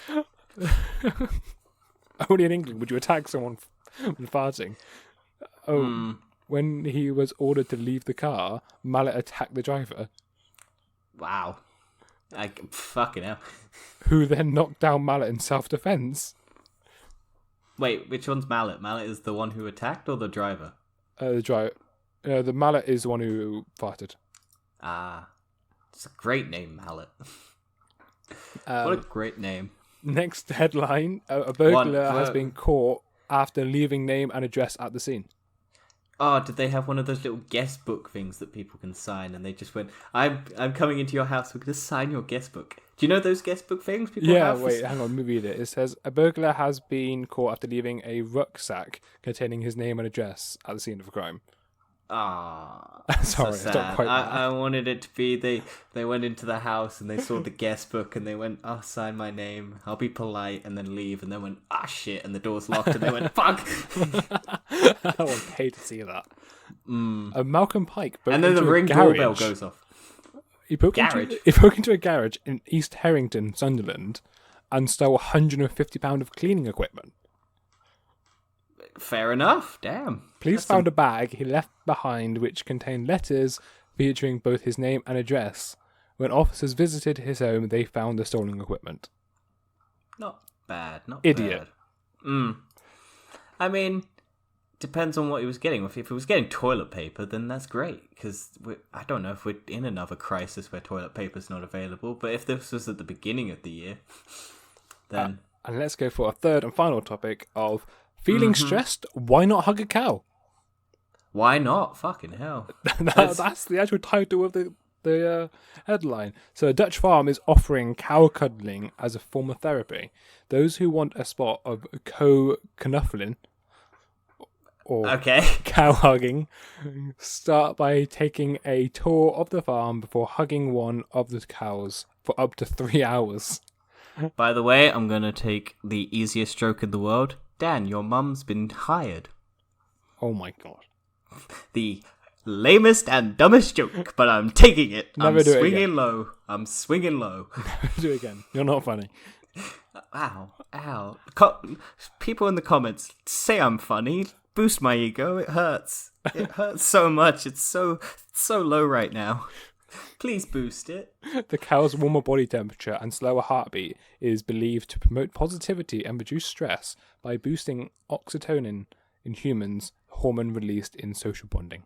Only in England would you attack someone for farting. When he was ordered to leave the car, Mallet attacked the driver. Wow. Fucking hell. Who then knocked down Mallet in self-defense. Wait, which one's Mallet? Mallet is the one who attacked or the driver? The driver. The Mallet is the one who farted. Ah. It's a great name, Mallet. What a great name. Next headline. A burglar has been caught after leaving name and address at the scene. Oh, did they have one of those little guest book things that people can sign? And they just went, I'm coming into your house, we're going to sign your guest book. Do you know those guest book things people have? Wait, hang on, let me read it. It says, a burglar has been caught after leaving a rucksack containing his name and address at the scene of a crime. Ah, sorry, so it's not quite that. I wanted it to be they went into the house and they saw the guest book and they went, sign my name, I'll be polite, and then leave, and then went, shit, and the door's locked, and they went, fuck. I would pay to see that. Malcolm Pike broke and then into the ring doorbell goes off. He broke into a garage in East Harrington, Sunderland, and stole £150 of cleaning equipment. Fair enough. Damn. Police found a bag he left behind which contained letters featuring both his name and address. When officers visited his home, they found the stolen equipment. Not bad. Not idiot. Bad. I mean, depends on what he was getting. If he was getting toilet paper, then that's great. Because I don't know if we're in another crisis where toilet paper's not available. But if this was at the beginning of the year, then... and let's go for a third and final topic of... Feeling stressed? Why not hug a cow? Why not? Fucking hell. That's the actual title of the headline. So a Dutch farm is offering cow cuddling as a form of therapy. Those who want a spot of co-knuffling or cow hugging start by taking a tour of the farm before hugging one of the cows for up to 3 hours. By the way, I'm going to take the easiest joke in the world. Dan, your mum's been hired. Oh my god. The lamest and dumbest joke, but I'm taking it. Never do it again. Low. I'm swinging low. Never do it again. You're not funny. Ow. People in the comments say I'm funny. Boost my ego. It hurts. It hurts so much. It's so low right now. Please boost it. The cow's warmer body temperature and slower heartbeat is believed to promote positivity and reduce stress by boosting oxytocin in humans, hormone released in social bonding.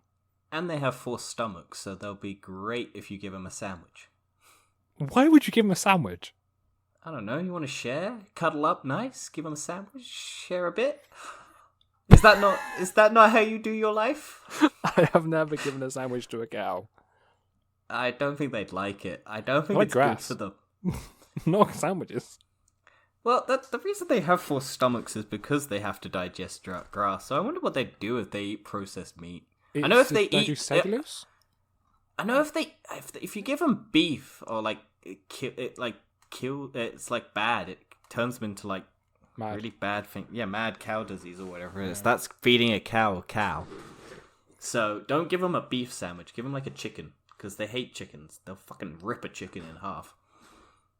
And they have 4 stomachs, so they'll be great if you give them a sandwich. Why would you give them a sandwich? I don't know. You want to share? Cuddle up nice? Give them a sandwich? Share a bit? Is that not how you do your life? I have never given a sandwich to a cow. I don't think they'd like it. I don't think like it's grass. good for them. Not sandwiches. Well, the reason they have 4 stomachs is because they have to digest grass. So I wonder what they'd do if they eat processed meat. I know if they eat cellulose. I know if you give them beef or like it's like bad. It turns them into like really bad thing. Yeah, mad cow disease or whatever it is. That's feeding a cow. So don't give them a beef sandwich. Give them like a chicken because they hate chickens. They'll fucking rip a chicken in half.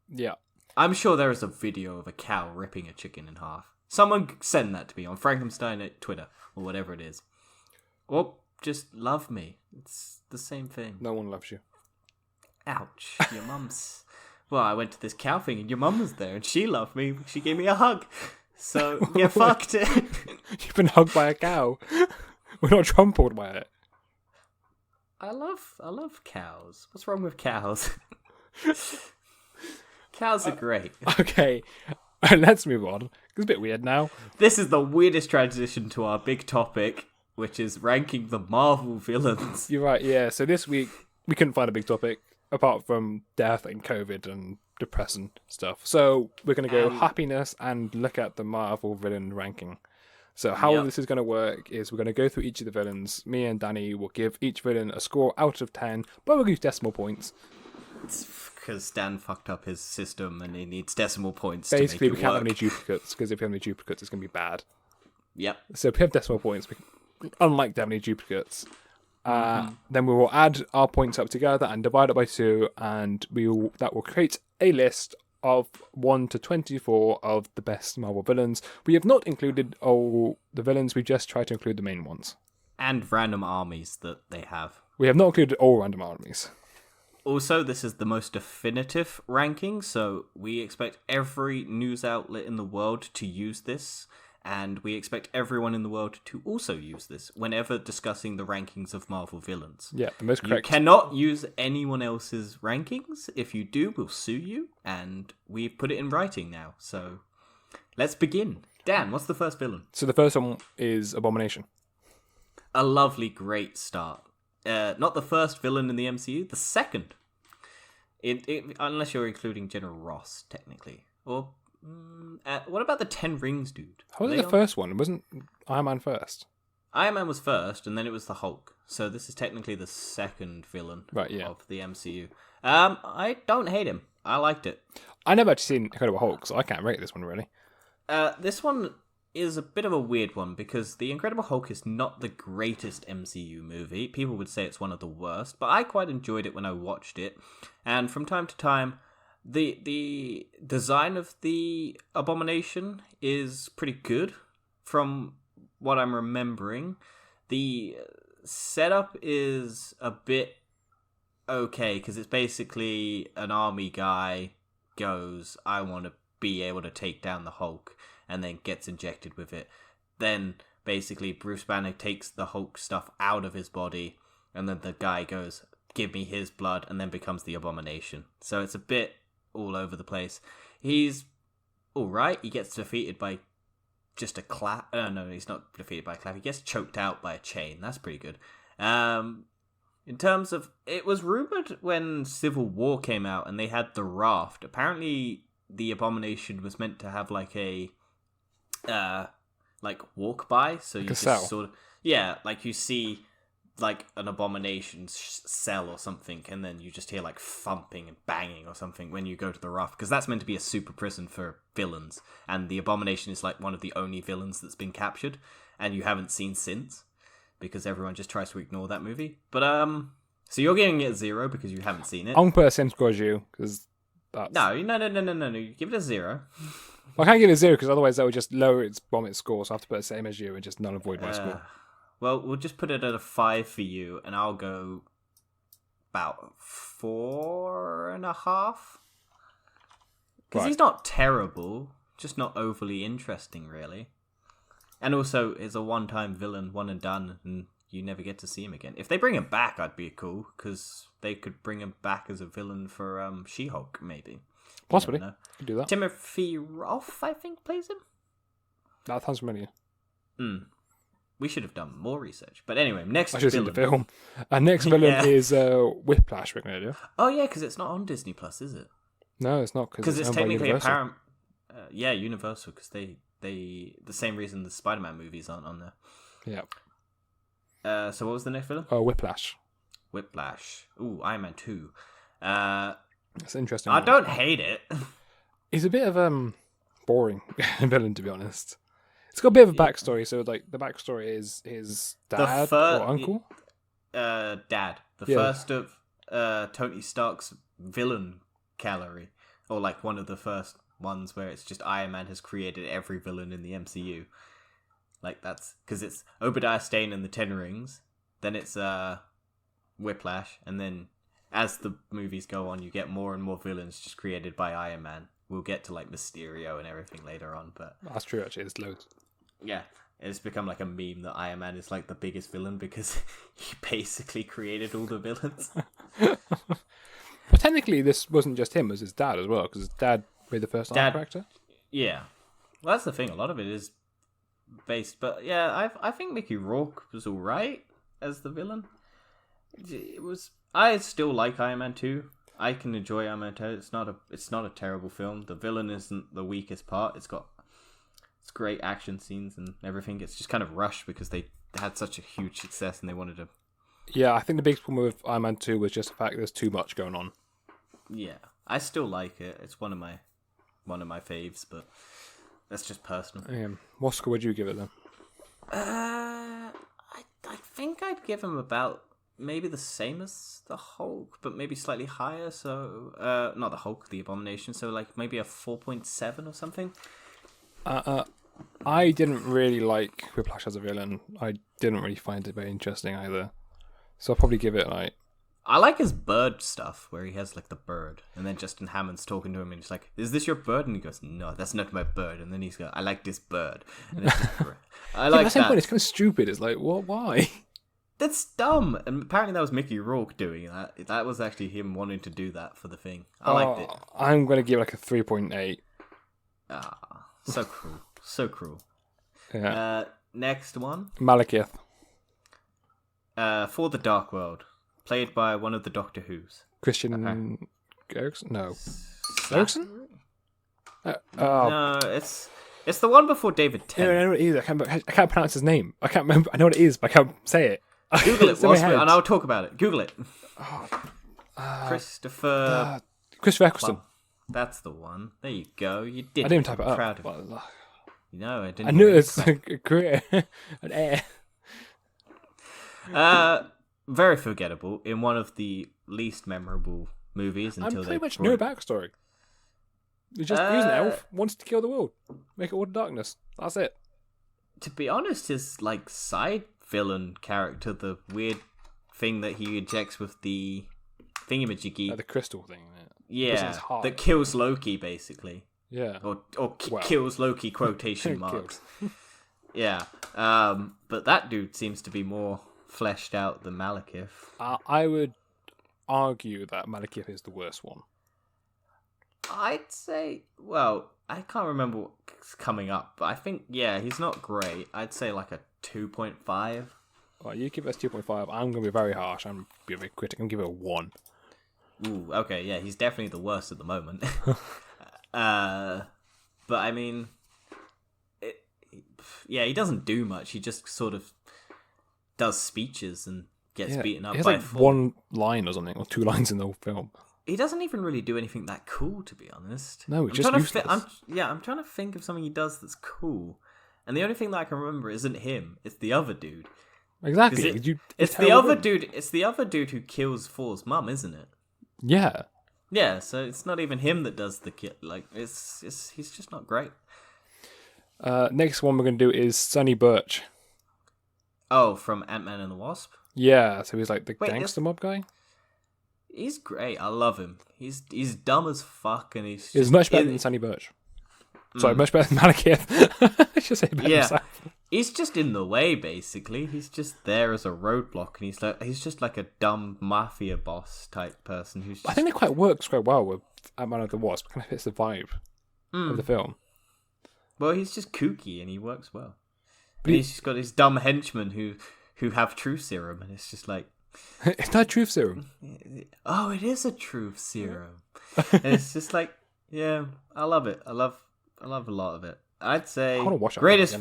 Yeah. I'm sure there is a video of a cow ripping a chicken in half. Someone send that to me on Frankenstein at Twitter or whatever it is. Or just love me. It's the same thing. No one loves you. Ouch. Your mum's... Well, I went to this cow thing and your mum was there and she loved me. She gave me a hug. So, get fucked. You've been hugged by a cow. We're not trampled by it. I love cows. What's wrong with cows? Cows are great. Okay, let's move on. It's a bit weird now. This is the weirdest transition to our big topic, which is ranking the Marvel villains. You're right, yeah. So this week, we couldn't find a big topic, apart from death and COVID and depressing stuff. So we're going to go happiness and look at the Marvel villain ranking. So how this is going to work is we're going to go through each of the villains. Me and Danny will give each villain a score out of 10, but we'll use decimal points. It's because Dan fucked up his system and he needs decimal points. Basically, to make we can't have any duplicates because if we have any duplicates, it's going to be bad. Yep. So if we have decimal points, unlike having any duplicates, then we will add our points up together and divide it by 2, and that will create a list of 1 to 24 of the best Marvel villains. We have not included all the villains, we just try to include the main ones. And random armies that they have. We have not included all random armies. Also, this is the most definitive ranking, so we expect every news outlet in the world to use this, and we expect everyone in the world to also use this whenever discussing the rankings of Marvel villains. Yeah, the most correct. You cannot use anyone else's rankings. If you do, we'll sue you, and we've put it in writing now. So, let's begin. Dan, what's the first villain? So the first one is Abomination. A lovely, great start. Not the first villain in the MCU, the second. Unless you're including General Ross, technically. Or, what about the 10 Rings dude? How was it the first one? It wasn't Iron Man first? Iron Man was first, and then it was the Hulk. So this is technically the second villain of the MCU. I don't hate him. I liked it. I never actually seen Incredible Hulk, so I can't rate this one, really. This one is a bit of a weird one because The Incredible Hulk is not the greatest MCU movie. People would say it's one of the worst, but I quite enjoyed it when I watched it. And from time to time, the design of the Abomination is pretty good from what I'm remembering. The setup is a bit okay because it's basically an army guy goes, I want to be able to take down the Hulk, and then gets injected with it. Then, basically, Bruce Banner takes the Hulk stuff out of his body, and then the guy goes, give me his blood, and then becomes the Abomination. So it's a bit all over the place. He's alright. He gets defeated by just a clap. No, he's not defeated by a clap. He gets choked out by a chain. That's pretty good. In terms of... It was rumored when Civil War came out, and they had the raft. Apparently, the Abomination was meant to have like a... walk by, so you just sort of like you see like an Abomination cell or something, and then you just hear like thumping and banging or something when you go to the raft, because that's meant to be a super prison for villains, and the Abomination is like one of the only villains that's been captured, and you haven't seen since because everyone just tries to ignore that movie. But so you're giving it a 0 because you haven't seen it. I'm gonna put the same score as you because that's... No. You give it a 0. Well, I can't give it a 0 because otherwise that would just lower its vomit score, so I have to put the same as you and just null and void my score. Well, we'll just put it at a 5 for you, and I'll go about 4.5. Because he's not terrible, just not overly interesting, really. And also, is a one-time villain, one and done, and you never get to see him again. If they bring him back, I'd be cool, because they could bring him back as a villain for She-Hulk, maybe. Possibly. You could do that. Timothy Rolfe, I think, plays him. That sounds familiar. We should have done more research. But anyway, next villain. I should have seen the film. Next villain is Whiplash, we're going to do. Oh, yeah, because it's not on Disney Plus, is it? No, it's not. Because it's technically a Yeah, Universal, because they the same reason the Spider-Man movies aren't on there. Yeah. So what was the next villain? Oh, Whiplash. Ooh, Iron Man 2. That's interesting. I don't hate it. He's a bit of boring villain, to be honest. It's got a bit of a backstory. So, like, the backstory is his dad or uncle. Dad. First of Tony Stark's villain gallery, or like one of the first ones where it's just Iron Man has created every villain in the MCU. Like, that's because it's Obadiah Stane and the Ten Rings, then it's Whiplash, and then as the movies go on, you get more and more villains just created by Iron Man. We'll get to like Mysterio and everything later on, but that's true. Actually, there's loads. Yeah, it's become like a meme that Iron Man is like the biggest villain because he basically created all the villains. But technically, this wasn't just him; it was his dad as well, because his dad made the first Iron character. Yeah, well, that's the thing. A lot of it is based, but yeah, I think Mickey Rourke was all right as the villain. It was. I still like Iron Man 2. I can enjoy Iron Man 2. It's not a terrible film. The villain isn't the weakest part. It's great action scenes and everything. It's just kind of rushed because they had such a huge success and they wanted to. Yeah, I think the biggest problem with Iron Man 2 was just the fact there's too much going on. Yeah, I still like it. It's one of my faves, but that's just personal. What score would you give it then? I think I'd give him about maybe the same as the Hulk, but maybe slightly higher. So, not the Hulk, the Abomination. So, like maybe a 4.7 or something. I didn't really like Whiplash as a villain. I didn't really find it very interesting either. So I'll probably give it like. I like his bird stuff where he has like the bird, and then Justin Hammond's talking to him, and he's like, "Is this your bird?" And he goes, "No, that's not my bird." And then he's got, "I like this bird." And it's just, I like that. Point, it's kind of stupid. It's like, what? Why? That's dumb. And apparently that was Mickey Rourke doing that. That was actually him wanting to do that for the thing. I liked it. I'm going to give it like a 3.8. Ah, so cruel. So cruel. Yeah. Next one. Malekith. For the Dark World. Played by one of the Doctor Who's. Christian Eriksen? No. Eriksen? No, it's the one before David Tennant. I know what it is. I can't pronounce his name. I can't remember. I know what it is, but I can't say it. Google it, and I'll talk about it. Google it. Christopher Eccleston. Well, that's the one. There you go. You did. I didn't type it up. Proud of you. No, I didn't. I knew it was a career. An air. Very forgettable in one of the least memorable movies until pretty much no backstory. He's an elf, wants to kill the world, make it all darkness. That's it. To be honest, his like side villain character, the weird thing that he injects with the thingamajiggy, the crystal thing. Yeah, that kills Loki basically. Yeah, or kills Loki quotation marks. Yeah, but that dude seems to be more fleshed out than Malekith. I would argue that Malekith is the worst one. I'd say, well, I can't remember what's coming up, but I think, yeah, he's not great. I'd say like a 2.5. Well, you give us 2.5. I'm going to be very harsh. I'm going to be a very critic. I'm going to give it a 1. Ooh, okay, yeah, he's definitely the worst at the moment. But I mean, he doesn't do much. He just sort of does speeches and gets beaten up by one line or something, or 2 lines in the whole film. He doesn't even really do anything that cool, to be honest. No, it's just useless. I'm trying to think of something he does that's cool, and the only thing that I can remember isn't him. It's the other dude. Exactly. It's the other dude. It's the other dude who kills Thor's mum, isn't it? Yeah. Yeah. So it's not even him that does the kill. Like he's just not great. Next one we're going to do is Sonny Birch. Oh, from Ant-Man and the Wasp? Yeah, so he's like the gangster mob guy. He's great. I love him. He's dumb as fuck, and he's much better than Sonny Birch. Sorry, much better than Malekith. I should say better. Yeah, he's just in the way. Basically, he's just there as a roadblock, and he's just like a dumb mafia boss type person who's. I think it works quite well with Ant-Man and the Wasp. It kind of fits the vibe of the film. Well, he's just kooky, and he works well. But he's just got his dumb henchmen who have truth serum, and it's just like. It's not truth serum. Oh, it is a truth serum. And it's just like, yeah, I love it. I I love a lot of it. I'd say I want to watch greatest.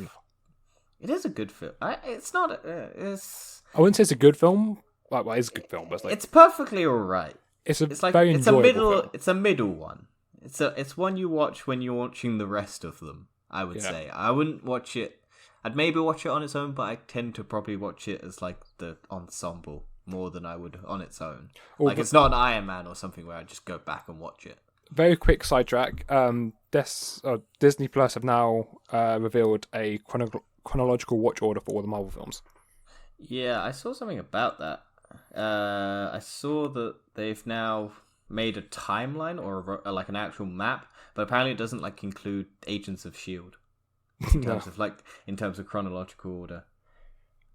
It is a good film. It's not. It's. I wouldn't say it's a good film. Well, it's a good film, but it's perfectly alright. It's very enjoyable film. It's a middle one. It's one you watch when you're watching the rest of them. I would say I wouldn't watch it. I'd maybe watch it on its own, but I tend to probably watch it as like the ensemble more than I would on its own. It's not an Iron Man or something where I just go back and watch it. Very quick sidetrack. Disney Plus have now revealed a chronological watch order for all the Marvel films. Yeah, I saw something about that. I saw that they've now made a timeline or like an actual map, but apparently it doesn't like include Agents of S.H.I.E.L.D. in terms of chronological order.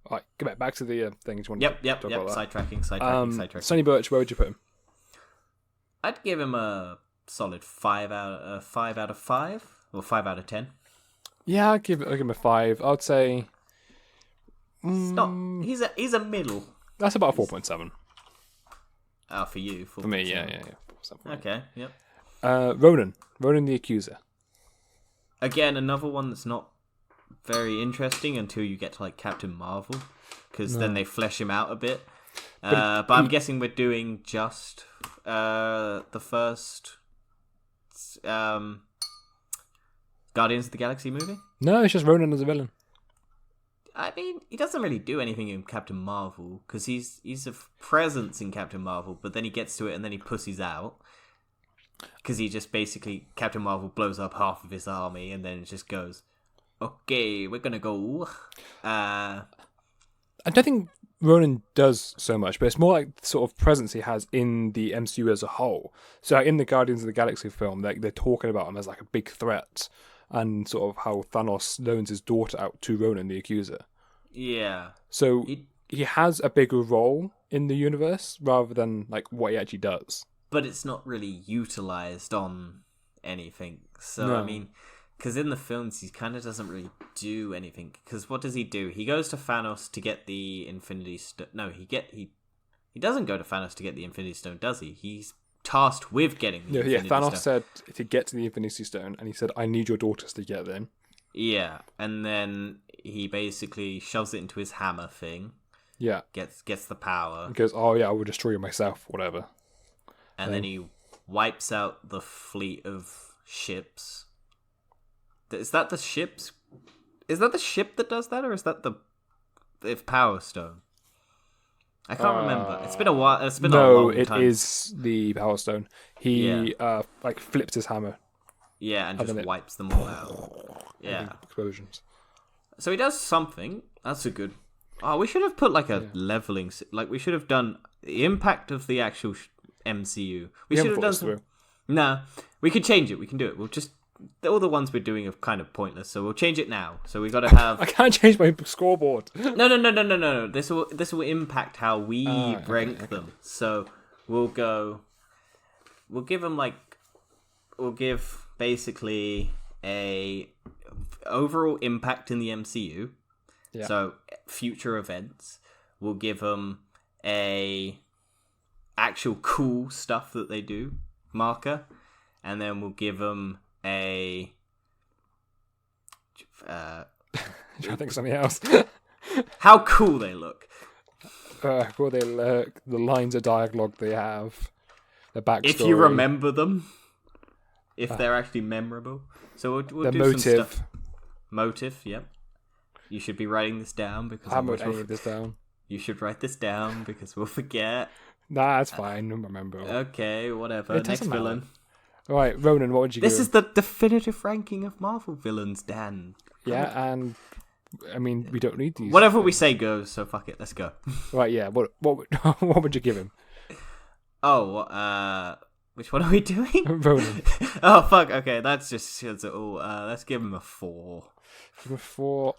All right, get back to the things you want. Yep. Sidetracking. Sonny Birch, where would you put him? I'd give him a solid 5 out of 5 or 5 out of 10. Yeah, I'll give him a 5. I'd say he's a middle. That's about a 4.7. Oh, for you. 4. For me, yeah. Okay, yep. Ronan the Accuser. Again, another one that's not very interesting until you get to like Captain Marvel, because then they flesh him out a bit. But I'm guessing we're doing just the first Guardians of the Galaxy movie. No, it's just Ronan as a villain. I mean, he doesn't really do anything in Captain Marvel, because he's a presence in Captain Marvel, but then he gets to it and then he pussies out. Because he just basically, Captain Marvel blows up half of his army and then it just goes, okay, we're gonna go. I don't think Ronan does so much, but it's more like the sort of presence he has in the MCU as a whole. So in the Guardians of the Galaxy film, they're talking about him as like a big threat, and sort of how Thanos loans his daughter out to Ronan the Accuser. Yeah. So he has a bigger role in the universe rather than like what he actually does. But it's not really utilized on anything. So, No. I mean, because in the films, he kind of doesn't really do anything. Because what does he do? He goes to Thanos to get the Infinity Stone. No, he doesn't go to Thanos to get the Infinity Stone, does he? He's tasked with getting the Infinity Stone. Yeah, Thanos said to get to the Infinity Stone, and he said, I need your daughters to get them. Yeah, and then he basically shoves it into his hammer thing. Yeah. Gets the power. He goes, oh yeah, I will destroy you myself, whatever. And then he wipes out the fleet of ships. Is that the ships? Is that the ship that does that, or is that the Power Stone? I can't remember. It's been a while. It's been a long time. No, it is the Power Stone. He like flips his hammer. Yeah, and just wipes them all out. Yeah, explosions. So he does something. That's a good. Oh, we should have put like a leveling. Like we should have done the impact of the actual MCU. We should have done some. Nah, we could change it. We can do it. We'll just all the ones we're doing are kind of pointless, so we'll change it now. So we got to have. I can't change my scoreboard. No. This will impact how we rank them. So we'll go. We'll give them like. We'll give basically a overall impact in the MCU. Yeah. So future events. We'll give them a actual cool stuff that they do marker, and then we'll give them a I think something else. How cool they look. Cool they look. The lines of dialogue they have. The backstory. If you remember them. If they're actually memorable. So we'll do motive. some stuff. Motive, yep. You should be writing this down because I haven't written any of this down. You should write this down because we'll forget. Nah, that's fine. I remember. Okay, whatever. Next villain. All right, Ronan, what would you give? This is the definitive ranking of Marvel villains, Dan. Yeah, and I mean, we don't need these. Whatever we say goes, so fuck it. Let's go. Right, yeah. What would you give him? Oh, which one are we doing? Ronan. Oh, fuck. Okay, that's just let's give him a 4. Give him a 4.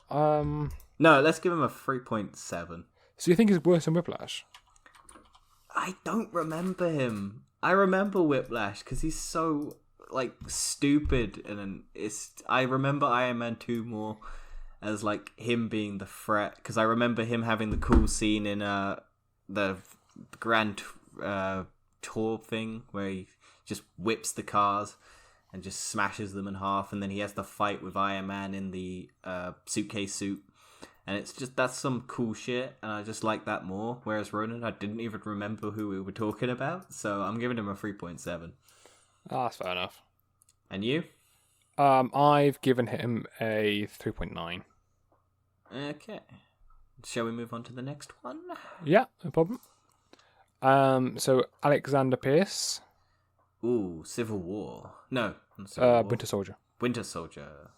No, let's give him a 3.7. So you think he's worse than Whiplash? I don't remember him. I remember Whiplash because he's so like stupid, and I remember Iron Man 2 more as like him being the threat, because I remember him having the cool scene in the Grand Tour thing where he just whips the cars and just smashes them in half, and then he has the fight with Iron Man in the suitcase suit. And it's just, that's some cool shit, and I just like that more. Whereas Ronan, I didn't even remember who we were talking about, so I'm giving him a 3.7. Oh, that's fair enough. And you? I've given him a 3.9. Okay. Shall we move on to the next one? Yeah, no problem. So Alexander Pierce. Ooh, Civil War. No, not Civil War. Winter Soldier. Winter Soldier.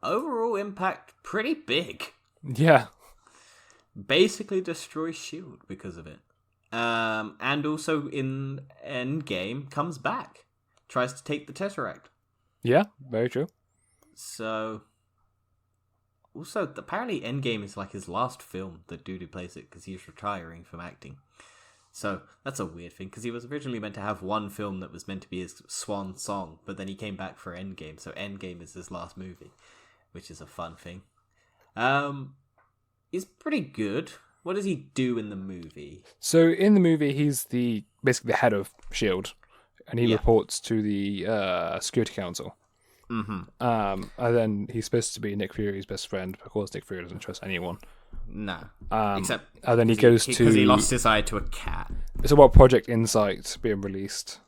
Overall impact pretty big. Yeah. Basically destroys S.H.I.E.L.D. because of it. And also in Endgame comes back. Tries to take the Tesseract. Yeah, very true. So... Also, apparently Endgame is like his last film, the dude who plays it, because he's retiring from acting. So, that's a weird thing, because he was originally meant to have one film that was meant to be his swan song, but then he came back for Endgame, so Endgame is his last movie, which is a fun thing. He's pretty good. What does he do in the movie? So, in the movie, he's basically the head of S.H.I.E.L.D., and he reports to the Security Council. Mm-hmm. And then he's supposed to be Nick Fury's best friend. Of course, Nick Fury doesn't trust anyone. No. Except, and then he goes to because he lost his eye to a cat. It's about Project Insight being released.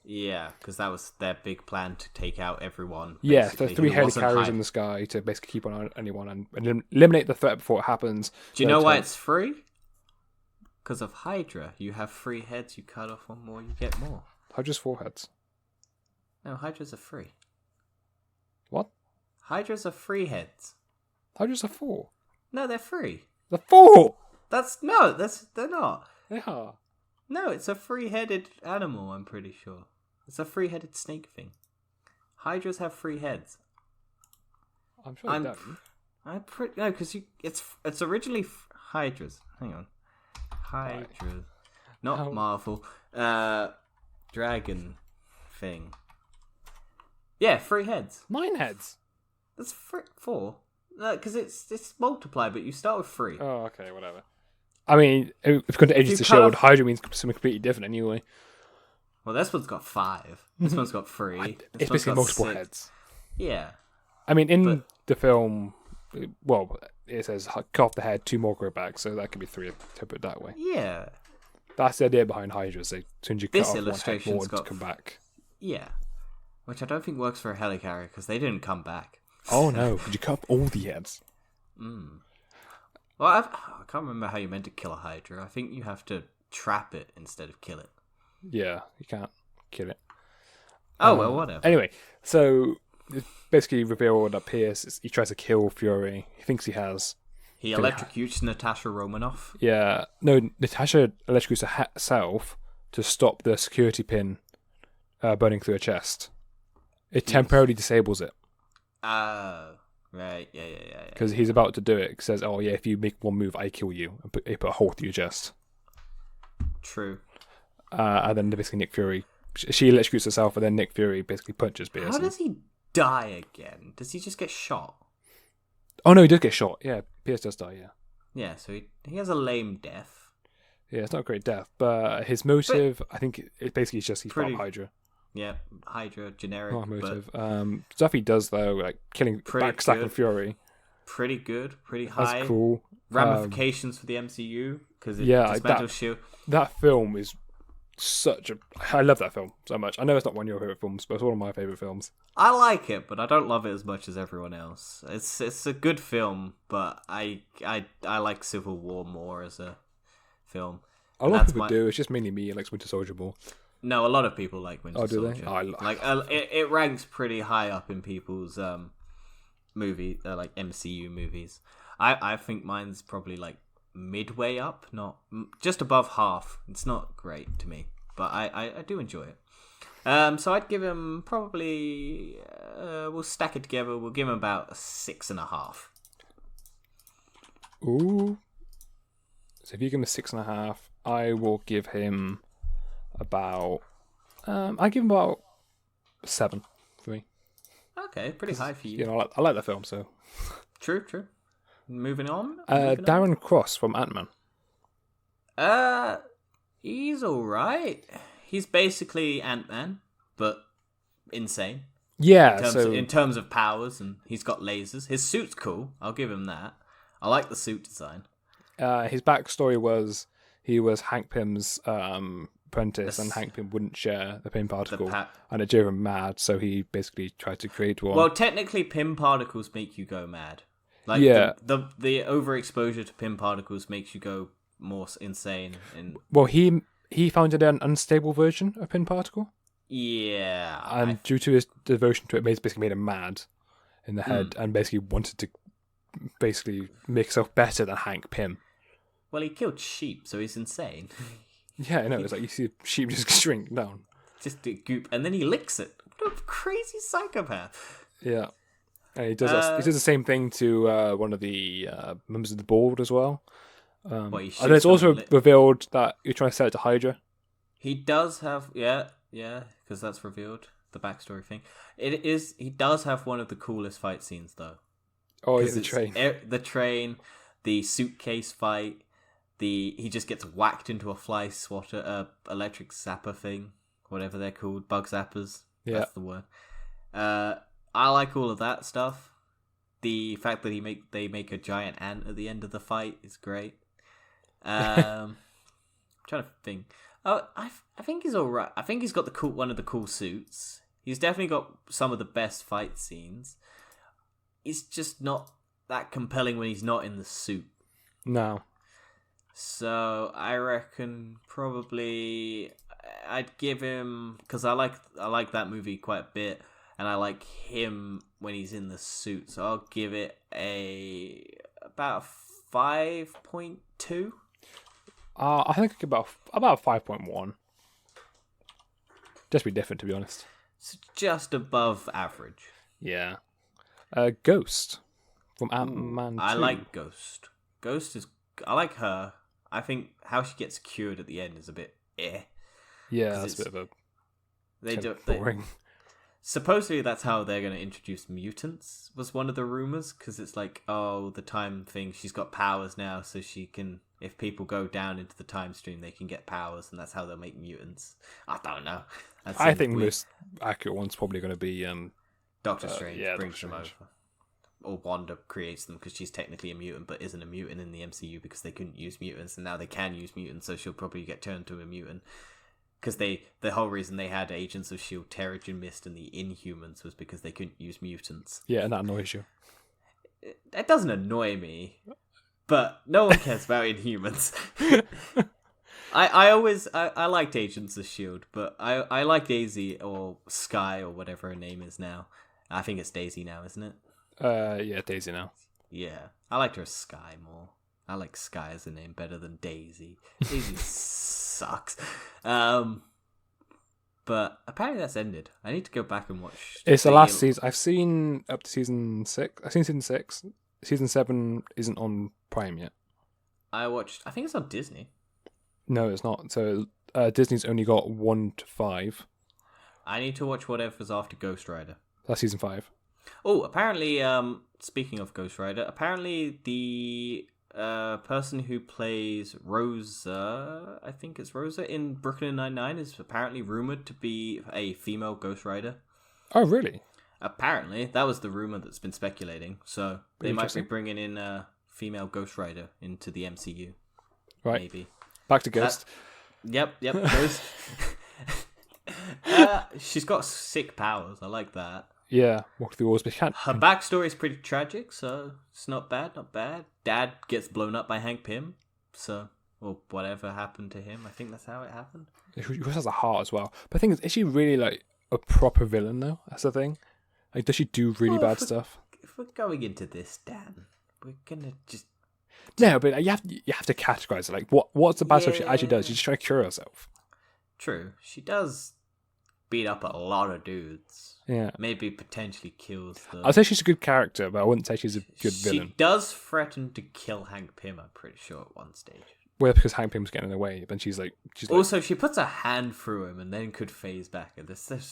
Yeah, because that was their big plan to take out everyone. Yeah, the 3 helicarriers in the sky to basically keep on anyone and eliminate the threat before it happens. Do you know why it's free? Because of Hydra. You have 3 heads. You cut off one more, you get more. Hydra's 4 heads. No, Hydras are free. What? Hydras are 3 heads. Hydras are 4. No, they're free. They're 4. They're not. They are. No, it's a 3-headed animal. I'm pretty sure it's a 3-headed snake thing. Hydras have 3 heads. I'm sure they don't. No, because it's originally Hydras. Hang on, Hydras, right. Not Marvel. Dragon thing. Yeah, 3 heads. 9 heads. That's 4. Because it's multiply, but you start with 3. Oh, okay, whatever. I mean, if you're going to Agents of S.H.I.E.L.D., Hydra means something completely different anyway. Well, this one's got 5. This one's got 3. It's basically multiple heads. Yeah. I mean, in the film, well, it says cut off the head, 2 more grow back, so that could be 3 to put it that way. Yeah. That's the idea behind Hydra, so as soon as you cut off one head, more to come back. Yeah. Which I don't think works for a helicarrier, because they didn't come back. Oh no, could you cut off all the heads? Well, I can't remember how you meant to kill a Hydra. I think you have to trap it instead of kill it. Yeah, you can't kill it. Oh, well, whatever. Anyway, so it's basically revealed that Pierce, he tries to kill Fury. He thinks he has. He electrocutes Natasha Romanoff. Yeah. No, Natasha electrocutes herself to stop the security pin burning through her chest. It temporarily disables it. Right. Yeah. Because he's about to do it. He says, oh yeah, if you make one move, I kill you. And put a hole through your chest. True. And then basically Nick Fury, she electrocutes herself, and then Nick Fury basically punches Pierce. How does he die again? Does he just get shot? Oh no, he does get shot. Yeah, Pierce does die, yeah. Yeah, so he has a lame death. Yeah, it's not a great death, but his motive, I think it basically is just he's part of Hydra. Yeah, Hydra, generic. Not a motive. Stuff he does, though, like killing, backstabbing Fury. Pretty good, pretty high. That's cool. Ramifications for the MCU, because it dismantles S.H.I.E.L.D. That film is I love that film so much. I know it's not one of your favourite films, but it's one of my favourite films. I like it, but I don't love it as much as everyone else. It's a good film, but I like Civil War more as a film. A lot of people do. It's just mainly me who likes Winter Soldier more. No, a lot of people like Winter Soldier. Oh, do they? It ranks pretty high up in people's movie, like MCU movies. I think mine's probably like midway up, not just above half. It's not great to me, but I do enjoy it. So I'd give him probably we'll stack it together. We'll give him about a 6.5. Ooh. So if you give him a 6.5, I will give him about. I give him about 7 for me. Okay, pretty high for you. You know, I like that film, so. True. Moving on. Darren Cross from Ant-Man. He's alright. He's basically Ant-Man, but insane. Yeah, in terms of powers, and he's got lasers. His suit's cool. I'll give him that. I like the suit design. His backstory was he was Hank Pym's apprentice, and Hank Pym wouldn't share the Pym particle, and it drove him mad. So he basically tried to create one. Well, technically, Pym particles make you go mad. Like the overexposure to Pym particles makes you go more insane. Well, he found an unstable version of Pym particle. Yeah, and due to his devotion to it, basically made him mad in the head, and basically wanted to basically make himself better than Hank Pym. Well, he killed sheep, so he's insane. Yeah, I know. It's like you see sheep just shrink down, just a goop, and then he licks it. What a crazy psychopath! Yeah, and he does. He does the same thing to one of the members of the board as well. And it's also revealed that you're trying to sell it to Hydra. He does have, yeah, because that's revealed, the backstory thing. It is. He does have one of the coolest fight scenes, though. Oh, yeah, the train. The train, the suitcase fight, he just gets whacked into a fly swatter, electric zapper thing, whatever they're called, bug zappers. Yeah. That's the word. I like all of that stuff. The fact that they make a giant ant at the end of the fight is great. I'm trying to think. Oh, I think he's alright. I think he's got one of the cool suits. He's definitely got some of the best fight scenes. He's just not that compelling when he's not in the suit. No. So I reckon probably I'd give him, because I like that movie quite a bit, and I like him when he's in the suit. So I'll give it about 5.2. I think about 5.1. Just be different, to be honest. It's just above average. Yeah. Ghost from Ant-Man 2. I like Ghost. I like her. I think how she gets cured at the end is a bit eh. Yeah, that's a bit of a boring. Supposedly that's how they're going to introduce mutants, was one of the rumors, because it's like, oh, the time thing, she's got powers now, so she can, if people go down into the time stream, they can get powers, and that's how they'll make mutants. I don't know. I think the most accurate one's probably going to be Doctor Strange brings them over. Or Wanda creates them, because she's technically a mutant, but isn't a mutant in the MCU because they couldn't use mutants, and now they can use mutants, so she'll probably get turned to a mutant. Because the whole reason they had Agents of S.H.I.E.L.D., Terrigen Mist, and the Inhumans was because they couldn't use mutants. Yeah, and that annoys you. That doesn't annoy me, but no one cares about Inhumans. I liked Agents of S.H.I.E.L.D., but I like Daisy, or Skye, or whatever her name is now. I think it's Daisy now, isn't it? Yeah, Daisy now. Yeah, I liked her as Skye more. I like Skye as a name better than Daisy. Daisy sucks. But apparently that's ended. I need to go back and watch. It's the last season. I've seen up to season 6. I've seen season 6. Season 7 isn't on Prime yet. I think it's on Disney. No, it's not. So Disney's only got 1 to 5. I need to watch whatever's after Ghost Rider. That's season 5. Oh, apparently, speaking of Ghost Rider, apparently the person who plays Rosa, I think it's Rosa, in Brooklyn Nine-Nine is apparently rumored to be a female Ghost Rider. Oh, really? Apparently. That was the rumor that's been speculating. So they might be bringing in a female Ghost Rider into the MCU. Right. Maybe. Back to Ghost. Yep, Ghost. She's got sick powers. I like that. Yeah, walk through walls, but she can't. Her backstory is pretty tragic, so it's not bad. Dad gets blown up by Hank Pym, or whatever happened to him. I think that's how it happened. She has a heart as well. But the thing is she really like a proper villain though? That's the thing. Like, does she do really bad stuff? If we're going into this, Dan, we're gonna just. No, but you have to categorize it. Like, what's the bad stuff she actually does? She's just trying to cure herself. True, she does beat up a lot of dudes. Yeah. Maybe potentially kills them. I'd say she's a good character, but I wouldn't say she's a good villain. She does threaten to kill Hank Pym, I'm pretty sure, at one stage. Well, because Hank Pym's getting in the way, then she's also, she puts a hand through him and then could phase back.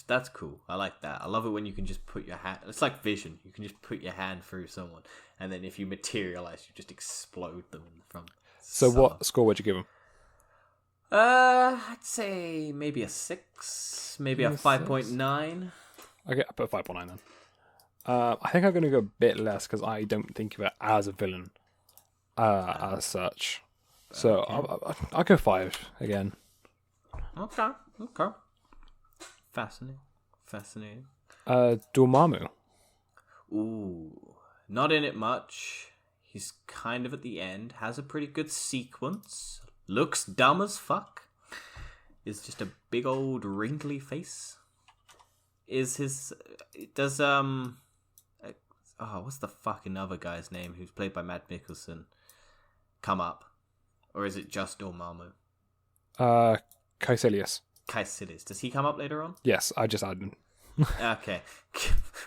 That's cool. I like that. I love it when you can just put your hand... It's like Vision. You can just put your hand through someone, and then if you materialize, you just explode them in the front. So what score would you give him? I'd say maybe a 6, maybe a 5.9. Okay, I put 5.9 then. I think I'm going to go a bit less because I don't think of it as a villain as such. So okay. I'll go 5 again. Okay. Fascinating. Dormammu. Ooh, not in it much. He's kind of at the end. Has a pretty good sequence. Looks dumb as fuck. Is just a big old wrinkly face. What's the fucking other guy's name who's played by Matt Mikkelsen come up? Or is it just Dormammu? Caecilius. Does he come up later on? Yes, I just added him. Okay.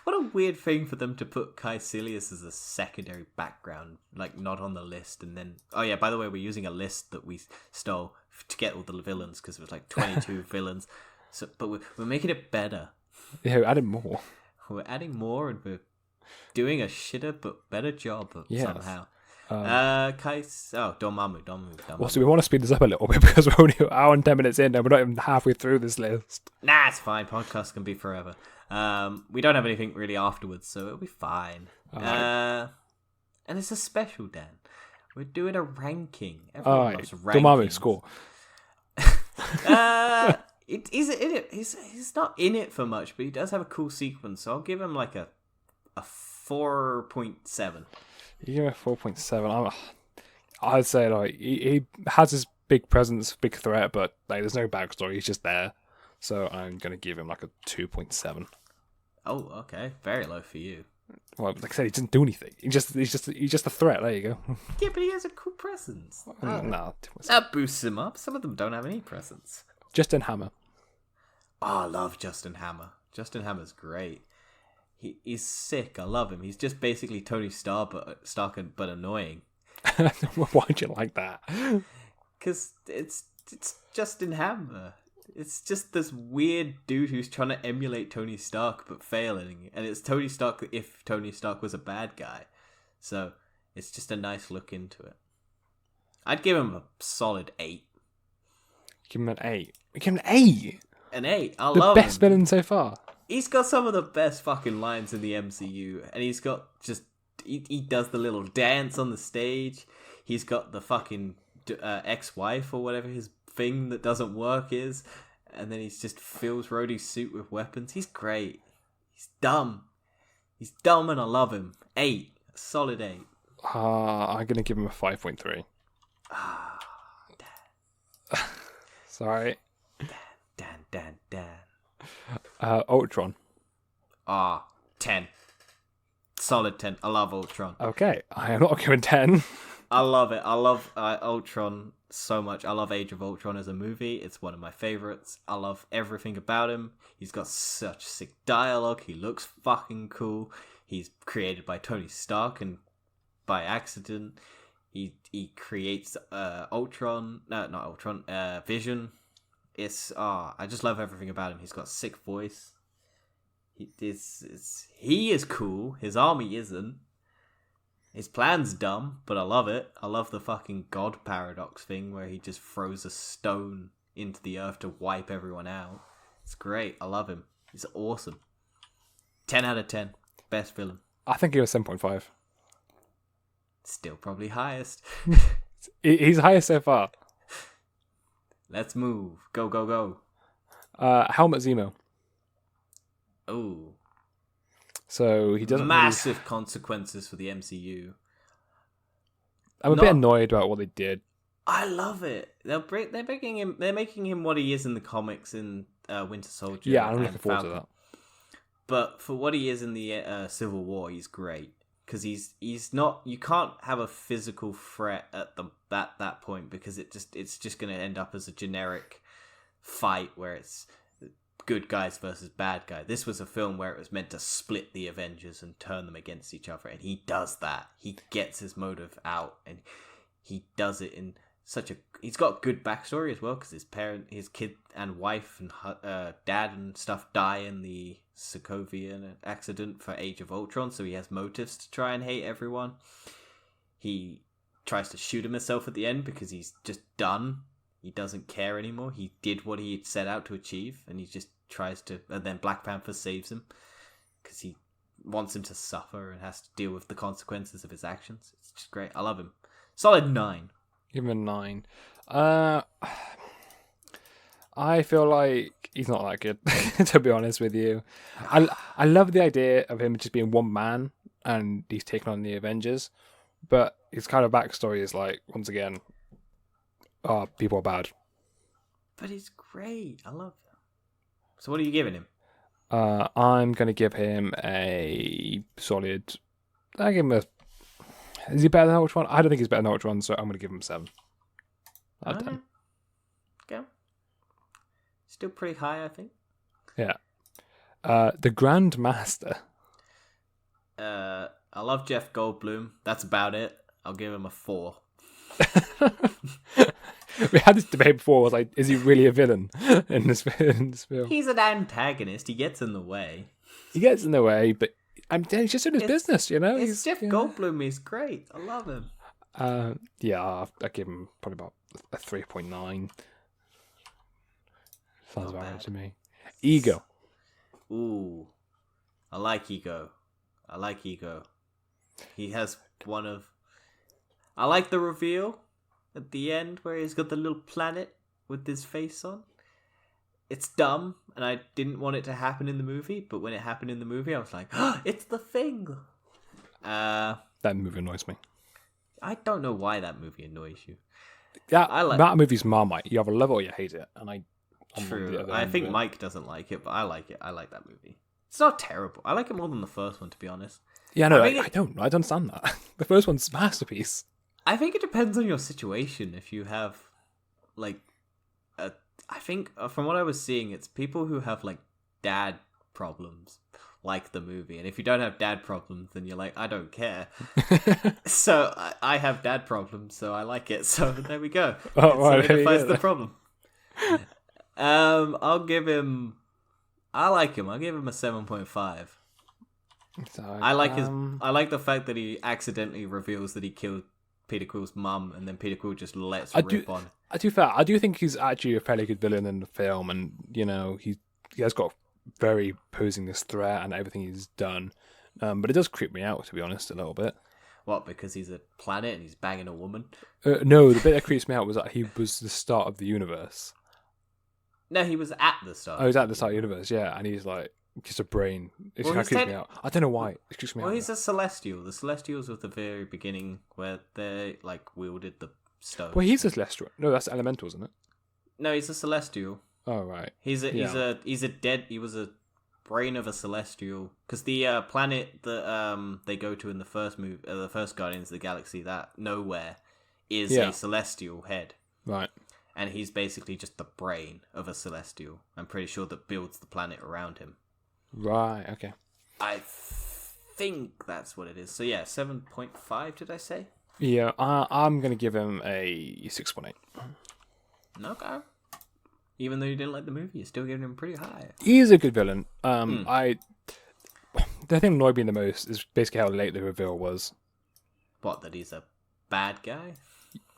What a weird thing for them to put Caecilius as a secondary background, like not on the list, and then... Oh yeah, by the way, we're using a list that we stole to get all the villains, because it was like 22 villains. So, but we're making it better. Yeah, we're adding more. We're adding more, and we're doing a shitter but better job somehow. Dormammu. Well, so we want to speed this up a little bit because we're only an hour and 10 minutes in and we're not even halfway through this list. Nah, it's fine. Podcasts can be forever. We don't have anything really afterwards, so it'll be fine. Right. And it's a special, Dan. We're doing a ranking. Everyone loves rankings. Dormammu, score. He's in it. He's not in it for much, but he does have a cool sequence, so I'll give him like a 4.7. You give him a 4.7. I'd say like he has his big presence, big threat, but like there's no backstory. He's just there. So I'm gonna give him like a 2.7. Oh, okay, very low for you. Well, like I said, he doesn't do anything. He's just a threat. There you go. Yeah, but he has a cool presence. No, that boosts him up. Some of them don't have any presence. Justin Hammer. Oh, I love Justin Hammer. Justin Hammer's great. He's sick. I love him. He's just basically Tony Stark, but annoying. Why'd you like that? Because it's Justin Hammer. It's just this weird dude who's trying to emulate Tony Stark but failing. And it's Tony Stark if Tony Stark was a bad guy. So it's just a nice look into it. I'd give him a solid 8. Give him an 8. Give him an 8? An 8. I love him. The best villain so far. He's got some of the best fucking lines in the MCU. And he's got just... He does the little dance on the stage. He's got the fucking ex-wife or whatever his thing that doesn't work is. And then he just fills Rhodey's suit with weapons. He's great. He's dumb. He's dumb and I love him. 8. A solid 8. I'm going to give him a 5.3. Dan. Sorry. Dan. Ultron. 10. Solid 10. I love Ultron. Okay, I am not giving 10. I love it. I love Ultron so much. I love Age of Ultron as a movie. It's one of my favorites. I love everything about him. He's got such sick dialogue. He looks fucking cool. He's created by Tony Stark and by accident. He creates Ultron. No, not Ultron. Vision. I just love everything about him. He's got a sick voice. He is cool. His army isn't. His plan's dumb, but I love it. I love the fucking God paradox thing where he just throws a stone into the earth to wipe everyone out. It's great. I love him. He's awesome. 10 out of 10. Best villain. I think he was 7.5. Still probably highest. He's highest so far. Let's move. Go. Helmut Zemo. Oh. So he doesn't massive consequences for the MCU. I'm a bit annoyed about what they did. I love it. They're making him what he is in the comics in Winter Soldier. Yeah, I'm looking forward to that. But for what he is in the Civil War, he's great because he's not. You can't have a physical threat at that point because it's just going to end up as a generic fight where it's good guys versus bad guys. This was a film where it was meant to split the Avengers and turn them against each other, and he does that. He gets his motive out, and he does it in such a... He's got a good backstory as well, because his kid and wife and dad and stuff die in the Sokovian accident for Age of Ultron, so he has motives to try and hate everyone. He tries to shoot himself at the end because he's just done. He doesn't care anymore. He did what he had set out to achieve, and he's just tries to, and then Black Panther saves him because he wants him to suffer and has to deal with the consequences of his actions. It's just great. I love him. Solid 9. Give him a 9. I feel like he's not that good, to be honest with you. I love the idea of him just being one man and he's taken on the Avengers, but his kind of backstory is like, once again, people are bad. But he's great. I love him. So what are you giving him? I'm going to give him a solid... I give him a... Is he better than Ultron? I don't think he's better than Ultron, so I'm going to give him 7. Okay. Still pretty high, I think. Yeah. The Grand Master. I love Jeff Goldblum. That's about it. I'll give him a 4. We had this debate before. Was like, is he really a villain in this film? He's an antagonist. He gets in the way. He gets in the way, but he's just in his business, you know. It's Jeff Goldblum. He's great. I love him. Yeah, I give him probably about a 3.9. Sounds about right to me. Ego. Ooh, I like Ego. He has one of... I like the reveal at the end where he's got the little planet with his face on. It's dumb, and I didn't want it to happen in the movie, but when it happened in the movie, I was like, oh, it's the Thing! That movie annoys me. I don't know why that movie annoys you. Yeah, that movie's Marmite. You either love it or you hate it, and True. I think Mike doesn't like it, but I like it. I like that movie. It's not terrible. I like it more than the first one, to be honest. Yeah, no, I don't understand that. The first one's a masterpiece. I think it depends on your situation. If you have, like, I think from what I was seeing, it's people who have like dad problems like the movie, and if you don't have dad problems, then you're like, I don't care. So I have dad problems, so I like it. So there we go. Oh, right, so it defies the problem. I'll give him. I like him. I'll give him a 7.5. I like his. I like the fact that he accidentally reveals that he killed Peter Quill's mum, and then Peter Quill just lets rip on. To be fair, I do think he's actually a fairly good villain in the film, and you know he has got very posing this threat and everything he's done. But it does creep me out, to be honest, a little bit. What? Because he's a planet and he's banging a woman? No, the bit that creeps me out was that he was the start of the universe. No, he was at the start. Oh, he was at the start of the universe, yeah, and he's like just a brain. It kind of creeps me out. I don't know why. It creeps me out. Well, he's a Celestial. The Celestials were at the very beginning where they like wielded the stone. Well, he's a Celestial. No, that's Elemental, isn't it? No, he's a Celestial. Oh, right. He was a brain of a Celestial, because the planet that they go to in the first movie, the first Guardians of the Galaxy, that Nowhere, is a Celestial head. Right. And he's basically just the brain of a Celestial. I'm pretty sure that builds the planet around him. Right. Okay. I think that's what it is. So yeah, 7.5. Did I say? Yeah, I'm gonna give him a 6.8. Okay. Even though you didn't like the movie, you're still giving him pretty high. He's a good villain. The thing that annoyed me the most is basically how late the reveal was. What, that he's a bad guy?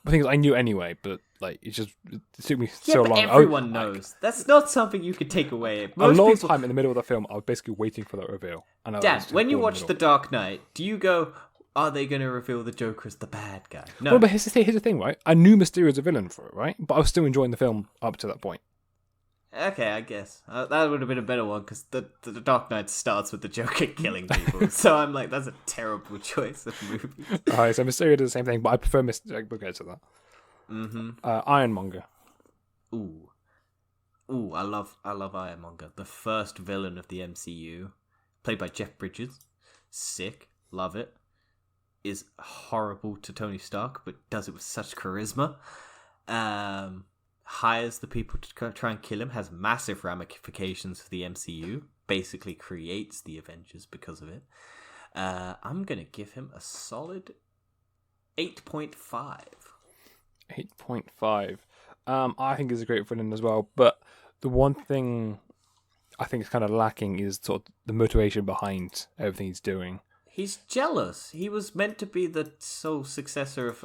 I think I knew anyway, but like it took me so long. Everyone knows. That's not something you could take away. A long time in the middle of the film, I was basically waiting for that reveal. And Dan, when you watch The Dark Knight, do you go, are they going to reveal the Joker as the bad guy? No. Well, but here's the thing, right? I knew Mysterio was a villain for it, right? But I was still enjoying the film up to that point. Okay, I guess. That would have been a better one, because the Dark Knight starts with the Joker killing people. So I'm like, that's a terrible choice of movie. Alright, so Mysterio does the same thing, but I prefer Mysterio. We'll get to that. Mm-hmm. Ironmonger. Ooh, I love Ironmonger. The first villain of the MCU, played by Jeff Bridges. Sick. Love it. Is horrible to Tony Stark, but does it with such charisma. Hires the people to try and kill him, has massive ramifications for the MCU, basically creates the Avengers because of it. I'm going to give him a solid 8.5. 8.5. I think he's a great villain as well, but the one thing I think is kind of lacking is sort of the motivation behind everything he's doing. He's jealous. He was meant to be the sole successor of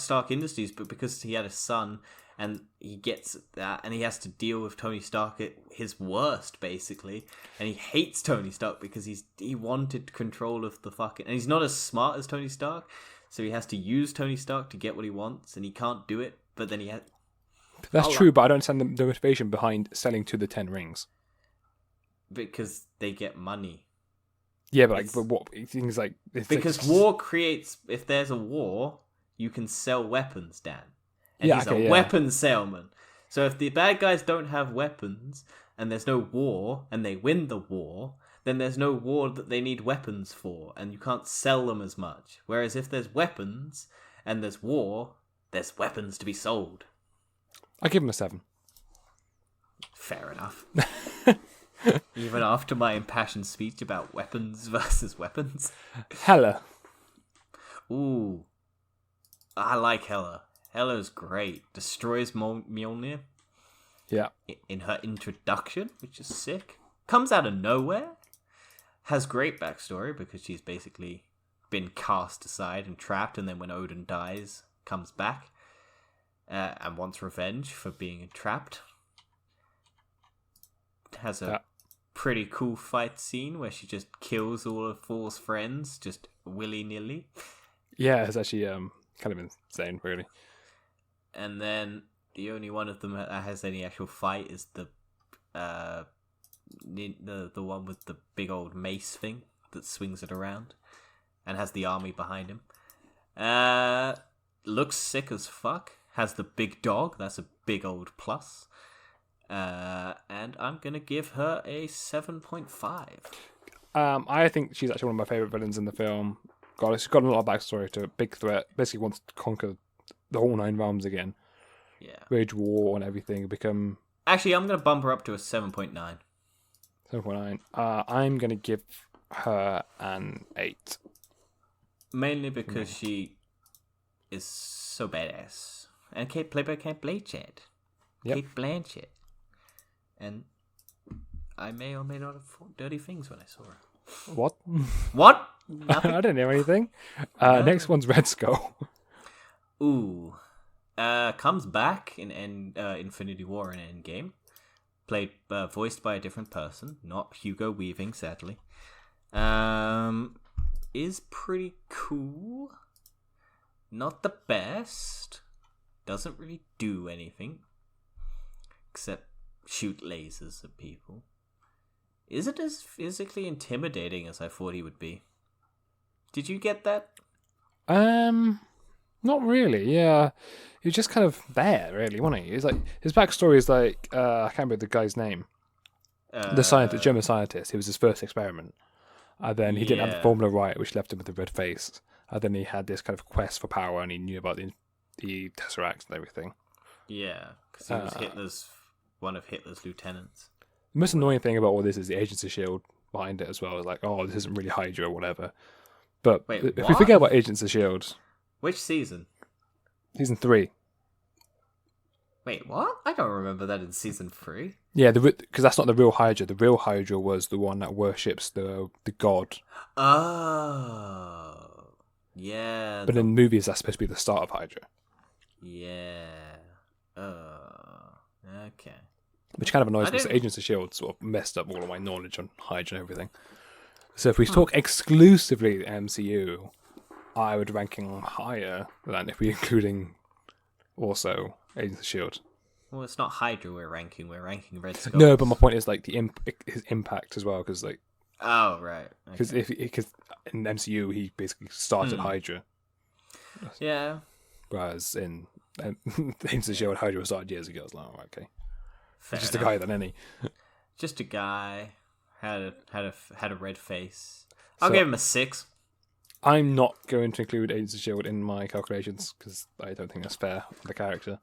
Stark Industries, but because he had a son and he gets that, and he has to deal with Tony Stark at his worst, basically, and he hates Tony Stark because he wanted control of the fucking, and he's not as smart as Tony Stark, so he has to use Tony Stark to get what he wants, and he can't do it, but then he has... That's true, but I don't understand the motivation behind selling to the 10 rings. Because they get money. Yeah, but what things like... Because war creates... If there's a war, you can sell weapons, Dan. And he's a weapons salesman. So if the bad guys don't have weapons, and there's no war, and they win the war, then there's no war that they need weapons for, and you can't sell them as much. Whereas if there's weapons, and there's war, there's weapons to be sold. I give him a 7. Fair enough. Even after my impassioned speech about weapons versus weapons. Hela. Ooh. I like Hela. Hela's great. Destroys Mjolnir. Yeah. In her introduction, which is sick. Comes out of nowhere. Has great backstory because she's basically been cast aside and trapped, and then when Odin dies, comes back and wants revenge for being trapped. Has a pretty cool fight scene where she just kills all of Thor's friends just willy-nilly. Yeah, it's actually kind of insane, really. And then the only one of them that has any actual fight is the one with the big old mace thing that swings it around and has the army behind him. Looks sick as fuck. Has the big dog. That's a big old plus. And I'm going to give her a 7.5. I think she's actually one of my favourite villains in the film. She's got a lot of backstory to a big threat. Basically wants to conquer the whole 9 realms again. Yeah. Wage war and everything. Become... Actually, I'm going to bump her up to a 7.9. 7.9. I'm going to give her an 8. Mainly because she is so badass. And played by Kate Blanchett. Yep. Kate Blanchett. And I may or may not have thought dirty things when I saw her. What? What? I didn't hear anything. Next one's Red Skull. Ooh. Comes back in Infinity War and Endgame. Voiced by a different person. Not Hugo Weaving, sadly. Is pretty cool. Not the best. Doesn't really do anything. Except shoot lasers at people. Isn't as physically intimidating as I thought he would be. Did you get that? Not really. Yeah, he was just kind of there, really, wasn't he? He's like his backstory is like I can't remember the guy's name. The scientist, German scientist. It was his first experiment, and then he didn't have the formula right, which left him with a red face. And then he had this kind of quest for power, and he knew about the Tesseract and everything. Yeah, because he was one of Hitler's lieutenants. The most annoying thing about all this is the Agents of S.H.I.E.L.D. behind it as well. It's like, oh, this isn't really Hydra or whatever. But if we forget about Agents of S.H.I.E.L.D. Which season? Season 3. Wait, what? I don't remember that in season 3. Yeah, because that's not the real Hydra. The real Hydra was the one that worships the god. Oh. Yeah. But in movies, that's supposed to be the start of Hydra. Yeah. Okay. Which kind of annoys me, because Agents of S.H.I.E.L.D. sort of messed up all of my knowledge on Hydra and everything. So if we talk exclusively the MCU, I would rank him higher than if we're including also Agents of S.H.I.E.L.D. Well, it's not Hydra we're ranking Red Skull. No, but my point is like his impact as well, because like... Oh, right. Because in MCU, he basically started Hydra. Yeah. Whereas in Agents of S.H.I.E.L.D., Hydra was started years ago. I was like, oh, okay. Fair just enough. A guy than any. Just a guy. Had a red face. I'll give him a 6. I'm not going to include Agents of S.H.I.E.L.D. in my calculations because I don't think that's fair for the character.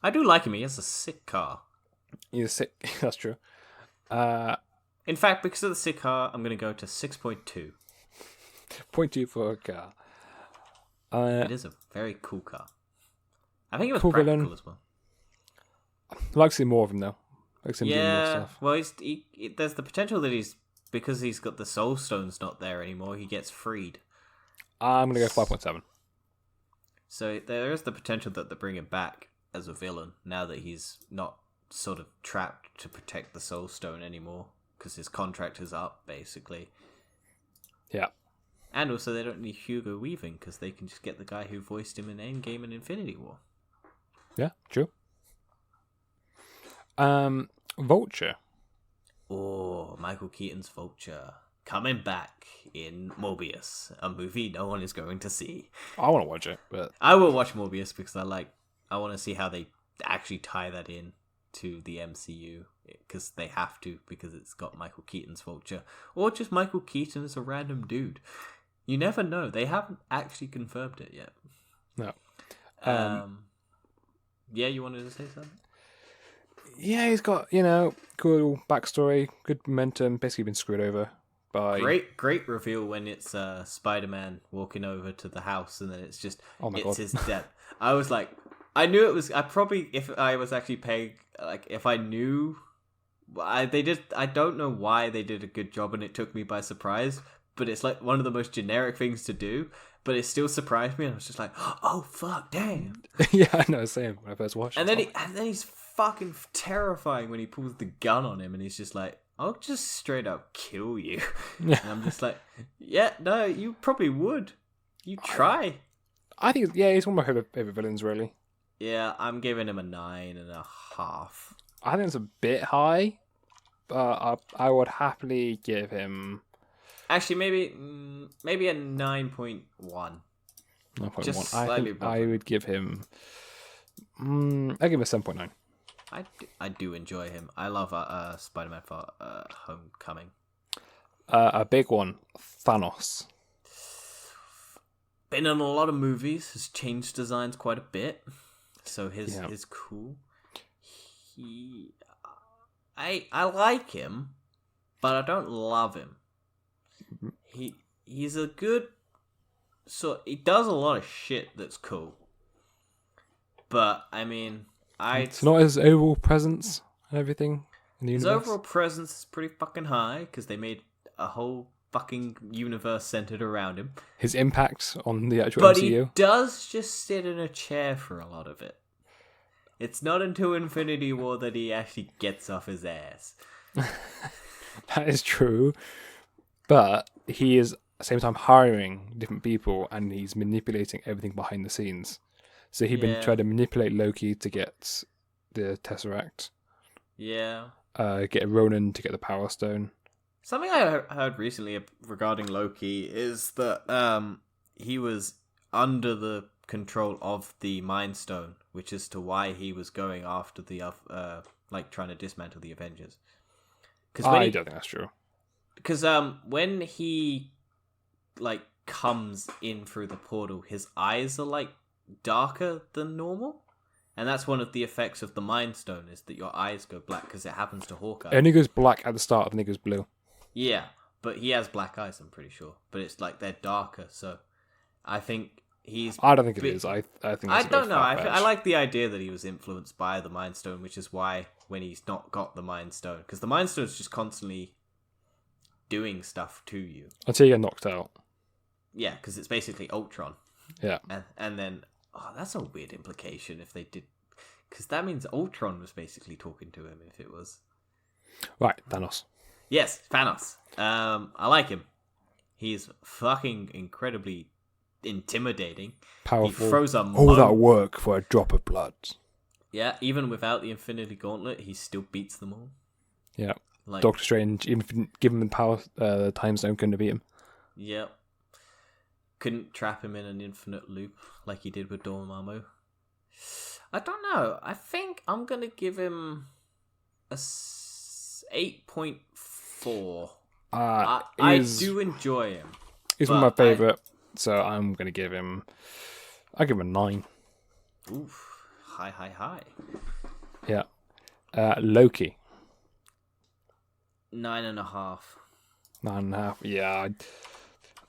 I do like him. He has a sick car. He's sick. That's true. In fact, because of the sick car, I'm going to go to 6.2. 0.2 for a car. It is a very cool car. I think it was cool practical villain. As well. I'd like to see more of him, though. Like doing more stuff. Well, there's the potential that because he's got the Soul Stones not there anymore, he gets freed. I'm going to go 5.7. So there is the potential that they bring him back. as a villain now that he's not sort of trapped to protect the Soul Stone anymore because his contract is up, basically. Yeah. And also, they don't need Hugo Weaving because they can just get the guy who voiced him in Endgame and Infinity War. Yeah, true. Vulture. Oh, Michael Keaton's Vulture. Coming back in Morbius, a movie no one is going to see. I want to watch it, but... I will watch Morbius because I want to see how they actually tie that in to the MCU. Because they have to, because it's got Michael Keaton's Vulture. Or just Michael Keaton as a random dude. You never know. They haven't actually confirmed it yet. No. Yeah, you wanted to say something? Yeah, he's got, cool backstory, good momentum, basically been screwed over by... Great reveal when it's Spider-Man walking over to the house and then it's just, his dad. I was like, I knew it was, if I was actually paying, like, if I knew, I don't know why they did a good job and it took me by surprise, but it's like one of the most generic things to do, but it still surprised me and I was just like, oh fuck, damn. Yeah, I know, same when I first watched it. And then he's fucking terrifying when he pulls the gun on him and he's just like, I'll just straight up kill you. Yeah. And I'm just like, yeah, no, you probably would. You try. I think, he's one of my favorite villains, really. Yeah, I'm giving him a 9.5. I think it's a bit high, but I would happily give him... Actually, maybe a 9.1. 9.1. Just slightly above. I would give him... I'd give him a 7.9. I do enjoy him. I love Spider-Man for Homecoming. A big one, Thanos. Been in a lot of movies. Has changed designs quite a bit. So his cool. I like him, but I don't love him. He's a good... So he does a lot of shit that's cool. But, I mean... It's not his overall presence and everything in the universe. His overall presence is pretty fucking high, because they made a whole fucking universe centered around him. His impact on the actual but MCU. He does just sit in a chair for a lot of it. It's not until Infinity War that he actually gets off his ass. That is true. But he is, at the same time, hiring different people, and he's manipulating everything behind the scenes. So he'd been trying to manipulate Loki to get the Tesseract. Yeah. Get Ronan to get the Power Stone. Something I heard recently regarding Loki is that he was under the control of the Mind Stone, which is to why he was going after the trying to dismantle the Avengers. I don't think that's true. Because when he comes in through the portal, his eyes are darker than normal, and that's one of the effects of the Mind Stone, is that your eyes go black because it happens to Hawkeye. It only goes black at the start, and it goes blue. Yeah, but he has black eyes, I'm pretty sure, but it's they're darker, so I think he's... I don't think it is. I think I don't know. I like the idea that he was influenced by the Mind Stone, which is why when he's not got the Mind Stone, because the Mind Stone is just constantly doing stuff to you until you get knocked out. Yeah, because it's basically Ultron. Yeah, and then that's a weird implication if they did, because that means Ultron was basically talking to him. If it was right, Thanos. Yes, Thanos. I like him. He's fucking incredibly intimidating. Powerful. He throws all that work for a drop of blood. Yeah, even without the Infinity Gauntlet, he still beats them all. Yeah, Doctor Strange, even if he didn't give him the power, the Time Stone couldn't have beat him. Yep. Couldn't trap him in an infinite loop like he did with Dormammu. I don't know. I think I'm going to give him a 8.4. I do enjoy him. He's one of my favourite, so I'm going to give him... I'll give him a 9. Oof. High. Yeah. Loki. 9.5. 9.5, yeah.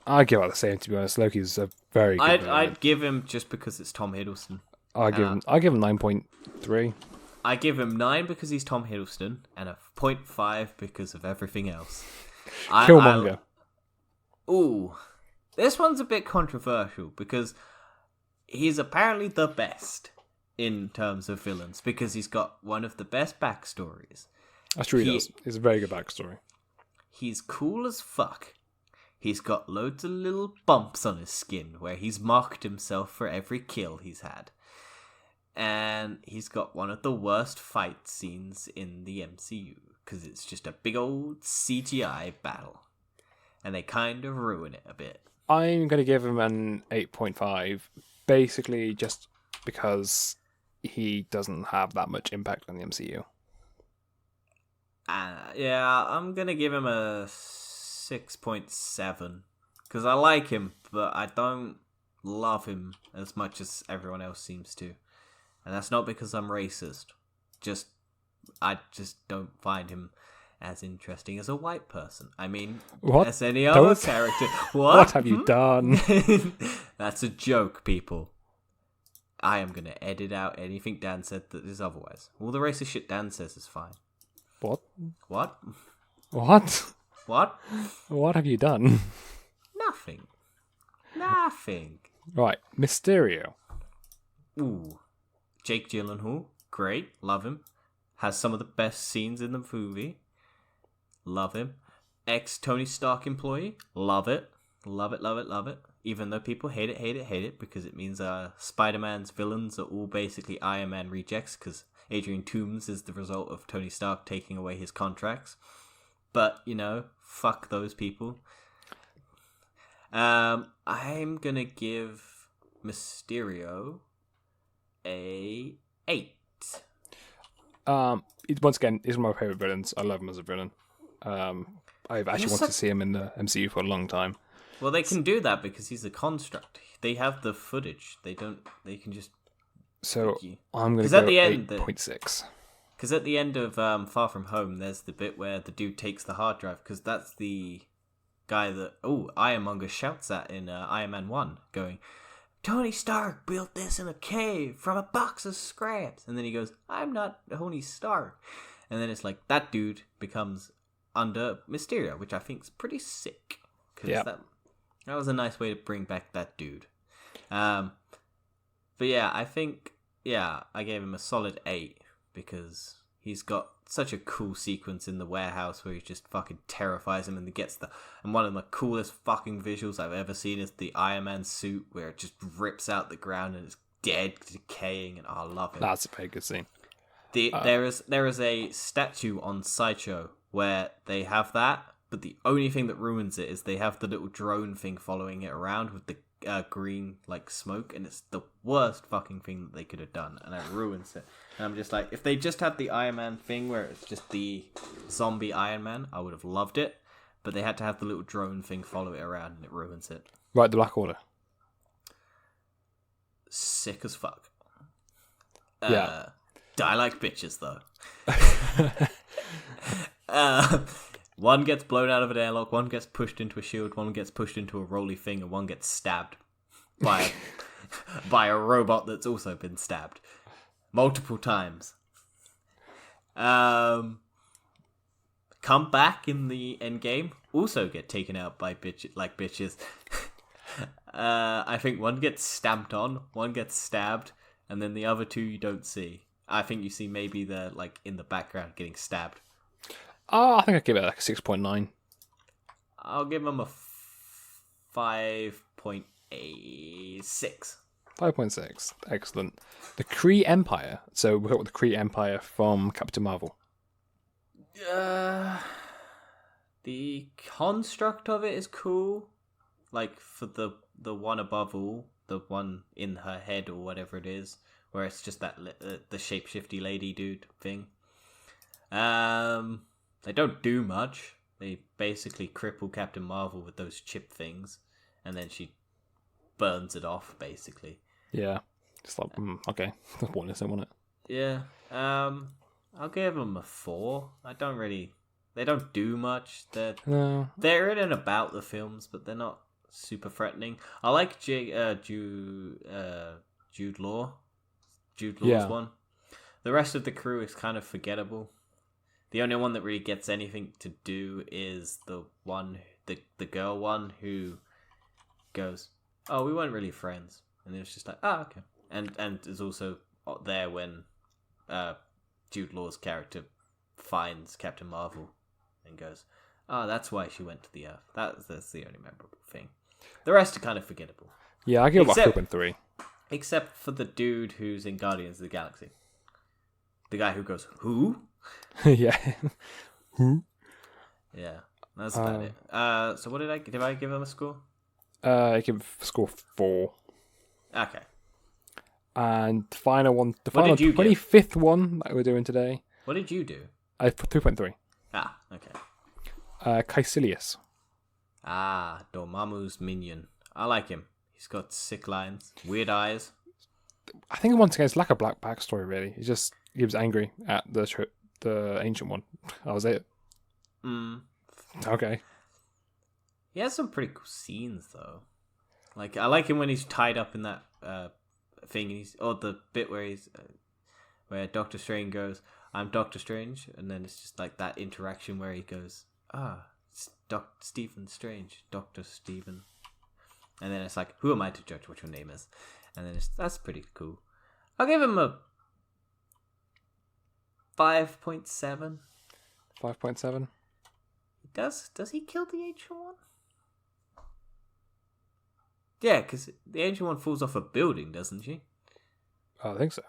I'd give out the same, to be honest. Loki's a very good villain. I'd give him just because it's Tom Hiddleston. I'll give him 9.3. I give him 9 because he's Tom Hiddleston, and a 0.5 because of everything else. Killmonger. Ooh. This one's a bit controversial because he's apparently the best. in terms of villains because he's got one of the best backstories. That's true, he does. It's a very good backstory. He's cool as fuck. He's got loads of little bumps on his skin where he's marked himself for every kill he's had. And he's got one of the worst fight scenes in the MCU because it's just a big old CGI battle. And they kind of ruin it a bit. I'm going to give him an 8.5, basically just because he doesn't have that much impact on the MCU. Yeah, I'm going to give him a 6.7 because I like him, but I don't love him as much as everyone else seems to. And that's not because I'm racist. I just don't find him as interesting as a white person. I mean, what? As any other character. What have you done? That's a joke, people. I am going to edit out anything Dan said that is otherwise. All the racist shit Dan says is fine. What? What? What? What? What have you done? Nothing. Right, Mysterio. Ooh. Jake Gyllenhaal. Great. Love him. Has some of the best scenes in the movie. Love him. Ex-Tony Stark employee. Love it. Love it, love it, love it. Even though people hate it, because it means Spider-Man's villains are all basically Iron Man rejects, because Adrian Toomes is the result of Tony Stark taking away his contracts. But, fuck those people. I'm gonna give Mysterio a 8. Once again, he's one of my favourite villains. I love him as a villain. I've actually wanted to see him in the MCU for a long time. Well, they can do that because he's a construct. They have the footage. They can just... So, I'm going to go 8.6. Because at the end of Far From Home, there's the bit where the dude takes the hard drive, because that's the guy that, Ironmonger shouts at in Iron Man 1, going, Tony Stark built this in a cave from a box of scraps. And then he goes, I'm not Tony Stark. And then it's like, that dude becomes under Mysterio, which I think is pretty sick. Because that was a nice way to bring back that dude. But yeah, I think, I gave him a solid 8 because he's got such a cool sequence in the warehouse where he just fucking terrifies him and and one of the coolest fucking visuals I've ever seen is the Iron Man suit where it just rips out the ground and it's dead, decaying, and I love it. That's a very good scene. There is a statue on Sideshow where they have that, but the only thing that ruins it is they have the little drone thing following it around with the green smoke, and it's the worst fucking thing that they could have done, and it ruins it. And I'm just like, if they just had the Iron Man thing where it's just the zombie Iron Man, I would have loved it, but they had to have the little drone thing follow it around, and it ruins it. Right, the Black Order. Sick as fuck. Yeah. I like bitches though. One gets blown out of an airlock, one gets pushed into a shield, one gets pushed into a rolly thing, and one gets stabbed by a robot that's also been stabbed multiple times. Come back in the end game, also get taken out by bitches. I think one gets stamped on, one gets stabbed, and then the other two you don't see. I think you see maybe they're in the background getting stabbed. I think I'd give it a 6.9. I'll give them a 5.6. 5.6. Excellent. The Kree Empire. So we've got the Kree Empire from Captain Marvel. The construct of it is cool. For the one above all, the one in her head or whatever it is, where it's just that the shapeshifty lady dude thing. They don't do much. They basically cripple Captain Marvel with those chip things, and then she burns it off, basically. Yeah. It's like, okay. That's pointless, isn't it? Yeah. I'll give them a 4. They don't do much. They're in and about the films, but they're not super threatening. I like Jude Law. Jude Law's one. The rest of the crew is kind of forgettable. The only one that really gets anything to do is the girl one who goes, "Oh, we weren't really friends," and it's just like, "Oh, okay," and is also there when Jude Law's character finds Captain Marvel and goes, "Oh, that's why she went to the Earth." That's the only memorable thing. The rest are kind of forgettable. Yeah, I give it about 3.3. Except for the dude who's in Guardians of the Galaxy. The guy who goes, "Who?" Yeah. Who? Yeah, that's about it. So what did I give him a score? I give score 4. Okay. And the final one, the What final did you 25th one that we're doing today. What did you do? I put 3.3. Ah, okay. Caecilius. Dormammu's minion. I like him. He's got sick lines, weird eyes. I think once again it's like a black backstory. Really, he was angry at the ancient one. That was it. Okay. He has some pretty cool scenes though. Like I like him when he's tied up in that thing. The bit where Doctor Strange goes, "I'm Doctor Strange," and then it's just like that interaction where he goes, it's Stephen Strange, Doctor Stephen, and then it's like, "Who am I to judge what your name is?" And then that's pretty cool. I'll give him a 5.7. 5.7. Does he kill the Ancient One? Yeah, because the Ancient One falls off a building, doesn't she? I think so.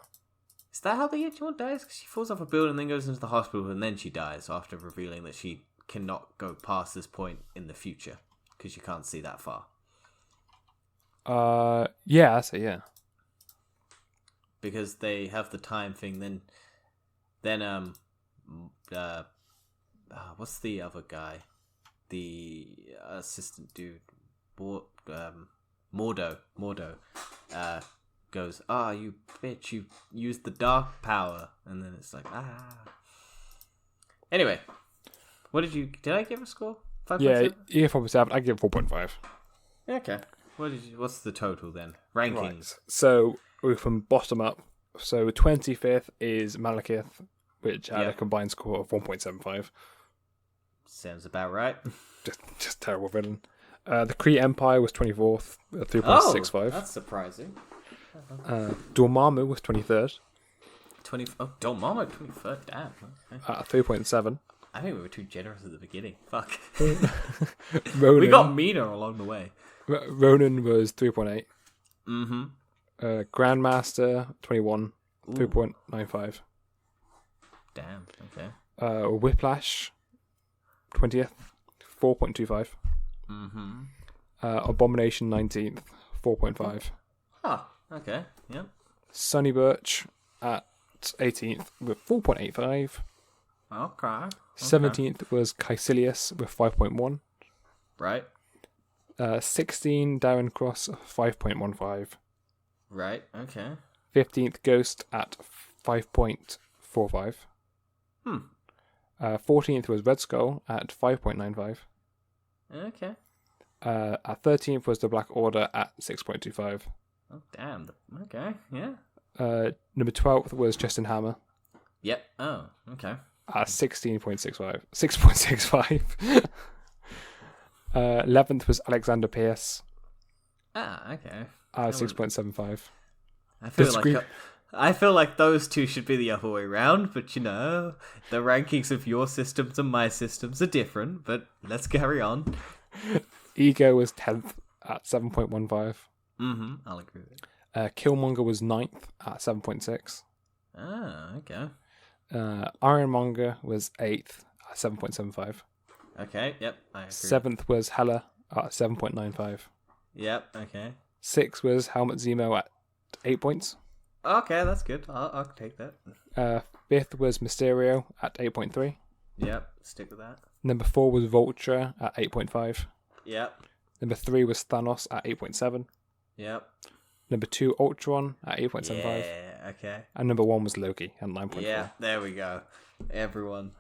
Is that how the Ancient One dies? Because she falls off a building and then goes into the hospital and then she dies after revealing that she cannot go past this point in the future because you can't see that far. Yeah, I say yeah. Because they have the time thing, then what's the other guy? The assistant dude, Mordo goes, you bitch, you used the dark power, and then it's like, Anyway, did I give a score? 5. Yeah, you give 4.7. I give 4.5. Okay. What's the total then? Rankings. Right. So we're from bottom up. So 25th is Malekith, which had a combined score of 1.75. Sounds about right. Just terrible villain. The Kree Empire was 24th, 3.65. Oh, that's surprising. Dormammu was 23rd. Dormammu 23rd. Damn. Okay. 3.7. I think we were too generous at the beginning. Fuck. Ronan, we got meaner along the way. Ronan was 3.8. Mm-hmm. Grandmaster 21, 3.95. Damn. Okay. Whiplash 20th, 4.25. Mm-hmm. Abomination 19th, 4.5. Okay. Yeah. Sonny Birch at 18th with 4.85. Okay. 17th was Caecilius with 5.1. Right. 16 Darren Cross 5.15. Right. Okay. 15th Ghost at 5.45. 14th was Red Skull at 5.95. Okay. At 13th was the Black Order at 6.25. Oh damn. Okay. Yeah. Number 12th was Justin Hammer. Yep. Oh. Okay. At 16.65. 6.65. 11th was Alexander Pierce. Okay. 6.75. I feel like those two should be the other way around, but the rankings of your systems and my systems are different, but let's carry on. Ego was 10th at 7.15. Mm-hmm, I'll agree with it. Killmonger was 9th at 7.6. Okay. Ironmonger was 8th at 7.75. Okay, yep, I agree. 7th was Hela at 7.95. Yep, okay. 6th was Helmut Zemo at 8 points. Okay, that's good. I'll take that. 5th was Mysterio at 8.3. Yep, stick with that. Number 4 was Vulture at 8.5. Yep. Number 3 was Thanos at 8.7. Yep. Number 2, Ultron at 8.75. Yeah, okay. And number 1 was Loki at 9.4. Yeah, there we go. Everyone.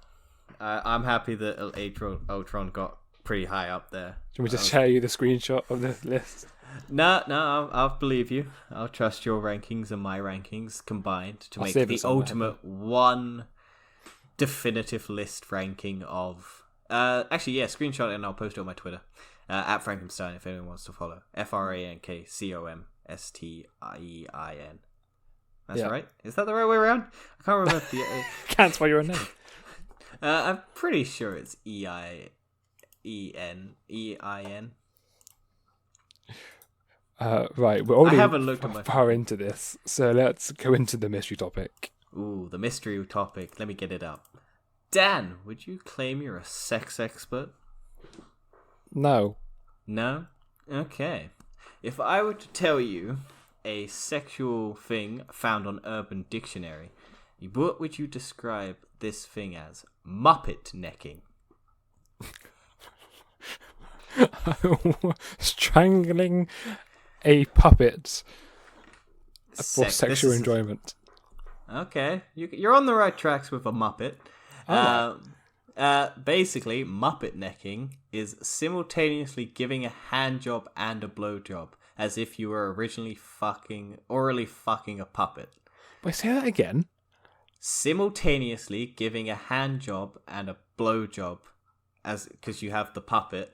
I'm happy that Ultron got pretty high up there. Should we just share you the screenshot of the list? No, I'll believe you. I'll trust your rankings and my rankings combined to make the ultimate one definitive list ranking of... actually, yeah, screenshot it and I'll post it on my Twitter. At Frankenstein, if anyone wants to follow. FrankComstein. That's right. Is that the right way around? I can't remember the... Can't spell your own name. I'm pretty sure it's E-I-N. Right, we're already I haven't looked at my far into this, so let's go into the mystery topic. Ooh, the mystery topic. Let me get it up. Dan, would you claim you're a sex expert? No. No? Okay. If I were to tell you a sexual thing found on Urban Dictionary, what would you describe this thing as? Muppet necking. Strangling a puppet for sexual enjoyment. Okay, you're on the right tracks with a Muppet. Basically, Muppet necking is simultaneously giving a hand job and a blow job, as if you were originally orally fucking a puppet. Wait, say that again. Simultaneously giving a hand job and a blow job, because you have the puppet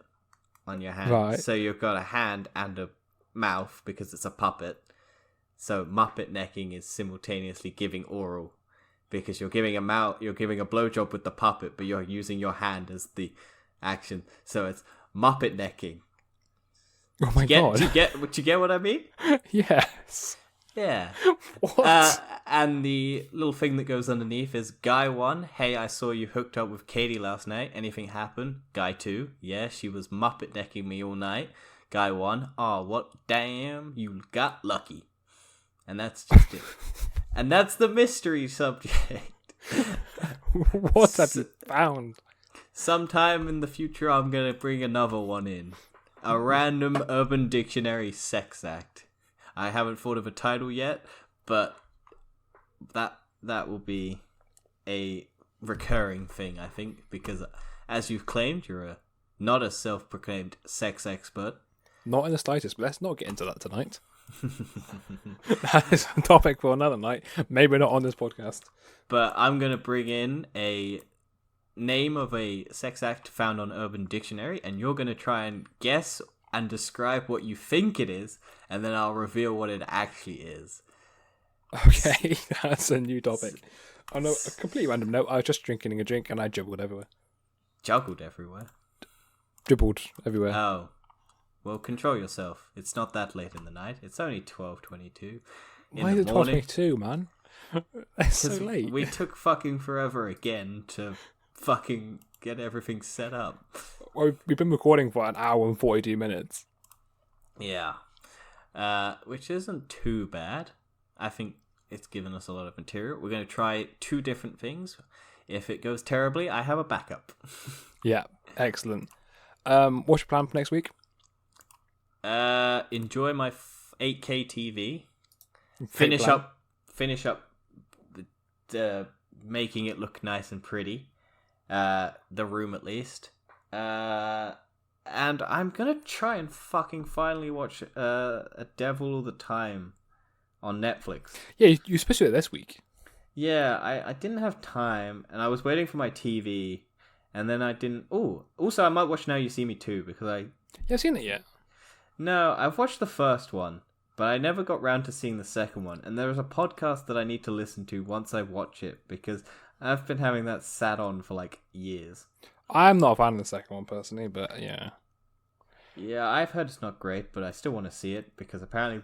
on your hand. Right. So you've got a hand and a mouth because it's a puppet. So Muppet necking is simultaneously giving oral, because you're giving a blowjob with the puppet, but you're using your hand as the action. So it's Muppet necking. Oh my god! Do you get what I mean? Yes. Yeah. What? And the little thing that goes underneath is Guy 1. Hey, I saw you hooked up with Katie last night. Anything happen? Guy 2. Yeah, she was Muppet necking me all night. Guy 1. Oh, what? Damn, you got lucky. And that's just it. And that's the mystery subject. What have you found? Sometime in the future, I'm going to bring another one in. A random Urban Dictionary sex act. I haven't thought of a title yet, but that will be a recurring thing, I think, because as you've claimed, you're not a self-proclaimed sex expert. Not in the slightest, but let's not get into that tonight. That is a topic for another night. Maybe not on this podcast. But I'm going to bring in a name of a sex act found on Urban Dictionary, and you're going to try and guess and describe what you think it is, and then I'll reveal what it actually is. Okay, that's a new topic. On a completely random note, I was just drinking a drink and I juggled everywhere. Juggled everywhere? Dribbled everywhere. Oh. Well, control yourself. It's not that late in the night. It's only 12:22. Why is it 12:22, man? It's so late. We took fucking forever again to fucking get everything set up. Well, we've been recording for an hour and 42 minutes. Yeah. Which isn't too bad. I think it's given us a lot of material. We're going to try 2 different things. If it goes terribly, I have a backup. Yeah, excellent. What's your plan for next week? Enjoy my 8K TV. Finish up the making it look nice and pretty. The room at least. And I'm gonna try and fucking finally watch A Devil All the Time on Netflix. Yeah, you're supposed to do it this week. Yeah, I didn't have time, and I was waiting for my TV, and then I didn't... Oh, also I might watch Now You See Me too, because I... You haven't seen it yet? No, I've watched the first one, but I never got round to seeing the second one, and there is a podcast that I need to listen to once I watch it, because I've been having that sat on for like years. I'm not a fan of the second one personally, but yeah. Yeah, I've heard it's not great, but I still want to see it, because apparently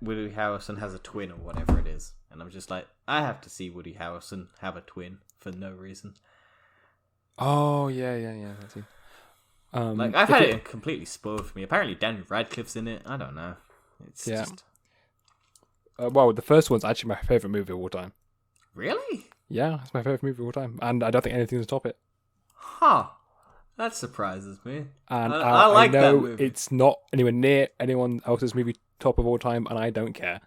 Woody Harrelson has a twin or whatever it is, and I'm just like, I have to see Woody Harrelson have a twin for no reason. Oh, yeah. I see. I've had it completely spoiled for me. Apparently Daniel Radcliffe's in it. I don't know. It's just... well, the first one's actually my favourite movie of all time. Really? Yeah, it's my favourite movie of all time. And I don't think anything will top it. Huh. That surprises me. And I like that movie. It's not anywhere near anyone else's movie top of all time, and I don't care.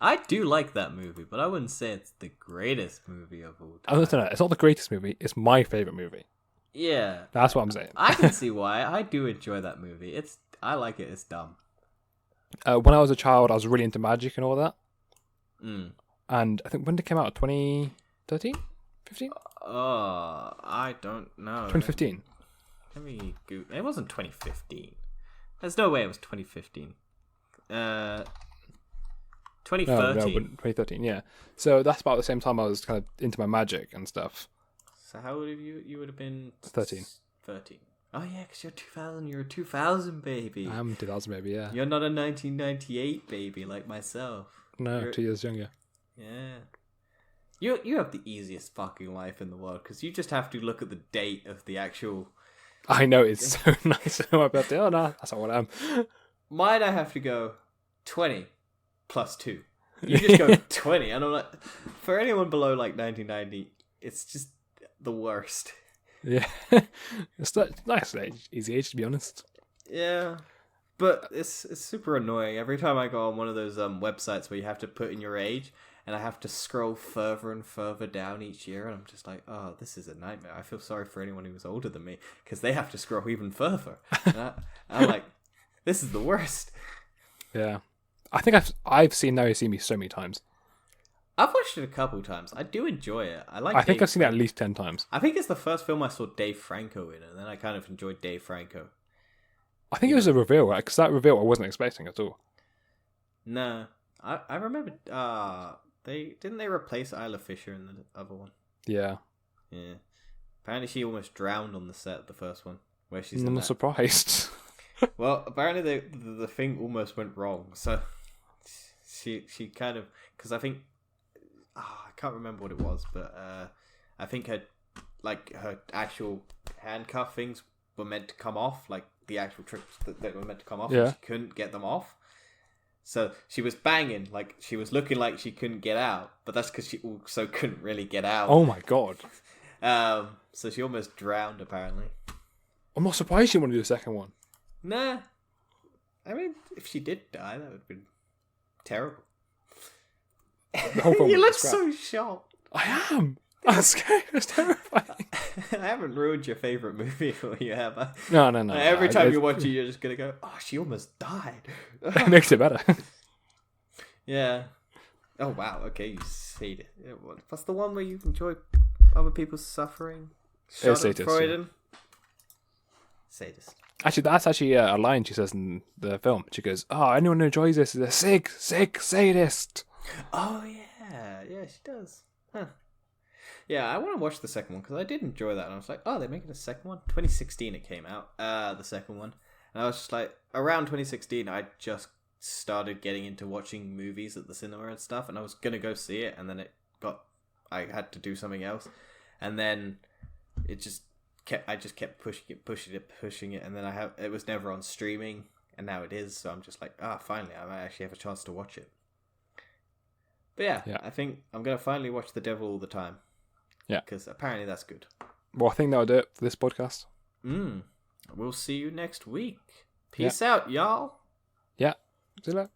I do like that movie, but I wouldn't say it's the greatest movie of all time. I don't know. It's not the greatest movie. It's my favourite movie. Yeah. That's what I'm saying. I can see why. I do enjoy that movie. I like it. It's dumb. When I was a child, I was really into magic and all that. Mm. And I think when did it come out? 2013? 15? I don't know. 2015. Let me go. It wasn't 2015. There's no way it was 2015. 2013. No, 2013, yeah. So that's about the same time I was kind of into my magic and stuff. So how old are you? You would have been 13. 13. Oh yeah, because you're 2000. You're a 2000 baby. I'm 2000 baby, yeah. You're not a 1998 baby like myself. No, you're 2 years younger. Yeah. You have the easiest fucking life in the world because you just have to look at the date of the actual. I know, it's so nice. My birthday. Oh no, that's not what I am. Mine, I have to go 20 plus 2. You just go 20, and I'm like, for anyone below like 1990, it's just the worst. Yeah, it's nice age, easy age to be honest. Yeah, but it's super annoying. Every time I go on one of those websites where you have to put in your age, and I have to scroll further and further down each year, and I'm just like, oh, this is a nightmare. I feel sorry for anyone who was older than me because they have to scroll even further. And I'm like, this is the worst. Yeah, I think I've seen Now You See Me so many times. I've watched it a couple times. I do enjoy it. I think I've seen it at least 10 times. I think it's the first film I saw Dave Franco in, and then I kind of enjoyed Dave Franco. I think it was a reveal, right? Because that reveal I wasn't expecting at all. No, I remember. Didn't they replace Isla Fisher in the other one? Yeah. Yeah. Apparently, she almost drowned on the set of the first one, where she's. I'm not surprised. Well, apparently the thing almost went wrong, so she kind of, because I think I can't remember what it was, but I think her actual handcuff things were meant to come off, like the actual tricks that were meant to come off. Yeah. And she couldn't get them off, so she was banging, like she was looking like she couldn't get out, but that's because she also couldn't really get out. Oh my god. So she almost drowned apparently. I'm not surprised she wanted to do the second one. Nah. I mean, if she did die, that would have been terrible. The whole film you look so shocked. I am. I'm scared. It's terrifying. I haven't ruined your favourite movie for you, have I? No. Every time you watch it, you're just going to go, oh, she almost died. It makes it better. Yeah. Oh, wow. Okay, you hate it. What's the one where you enjoy other people's suffering? Schadenfreude? Sadist. Actually, that's actually a line she says in the film. She goes, "Oh, anyone who enjoys this is a sick sadist." Oh yeah, she does. Huh. Yeah, I want to watch the second one because I did enjoy that, and I was like, "Oh, they're making a second one." 2016 it came out, the second one, and I was just like, around 2016, I just started getting into watching movies at the cinema and stuff, and I was gonna go see it, and then I had to do something else, and then it just. I just kept pushing it, and then it was never on streaming, and now it is. So I'm just like, finally, I might actually have a chance to watch it. But yeah. I think I'm gonna finally watch The Devil All the Time. Yeah, because apparently that's good. Well, I think that'll do it for this podcast. We'll see you next week. Peace out, y'all. Yeah. See you later.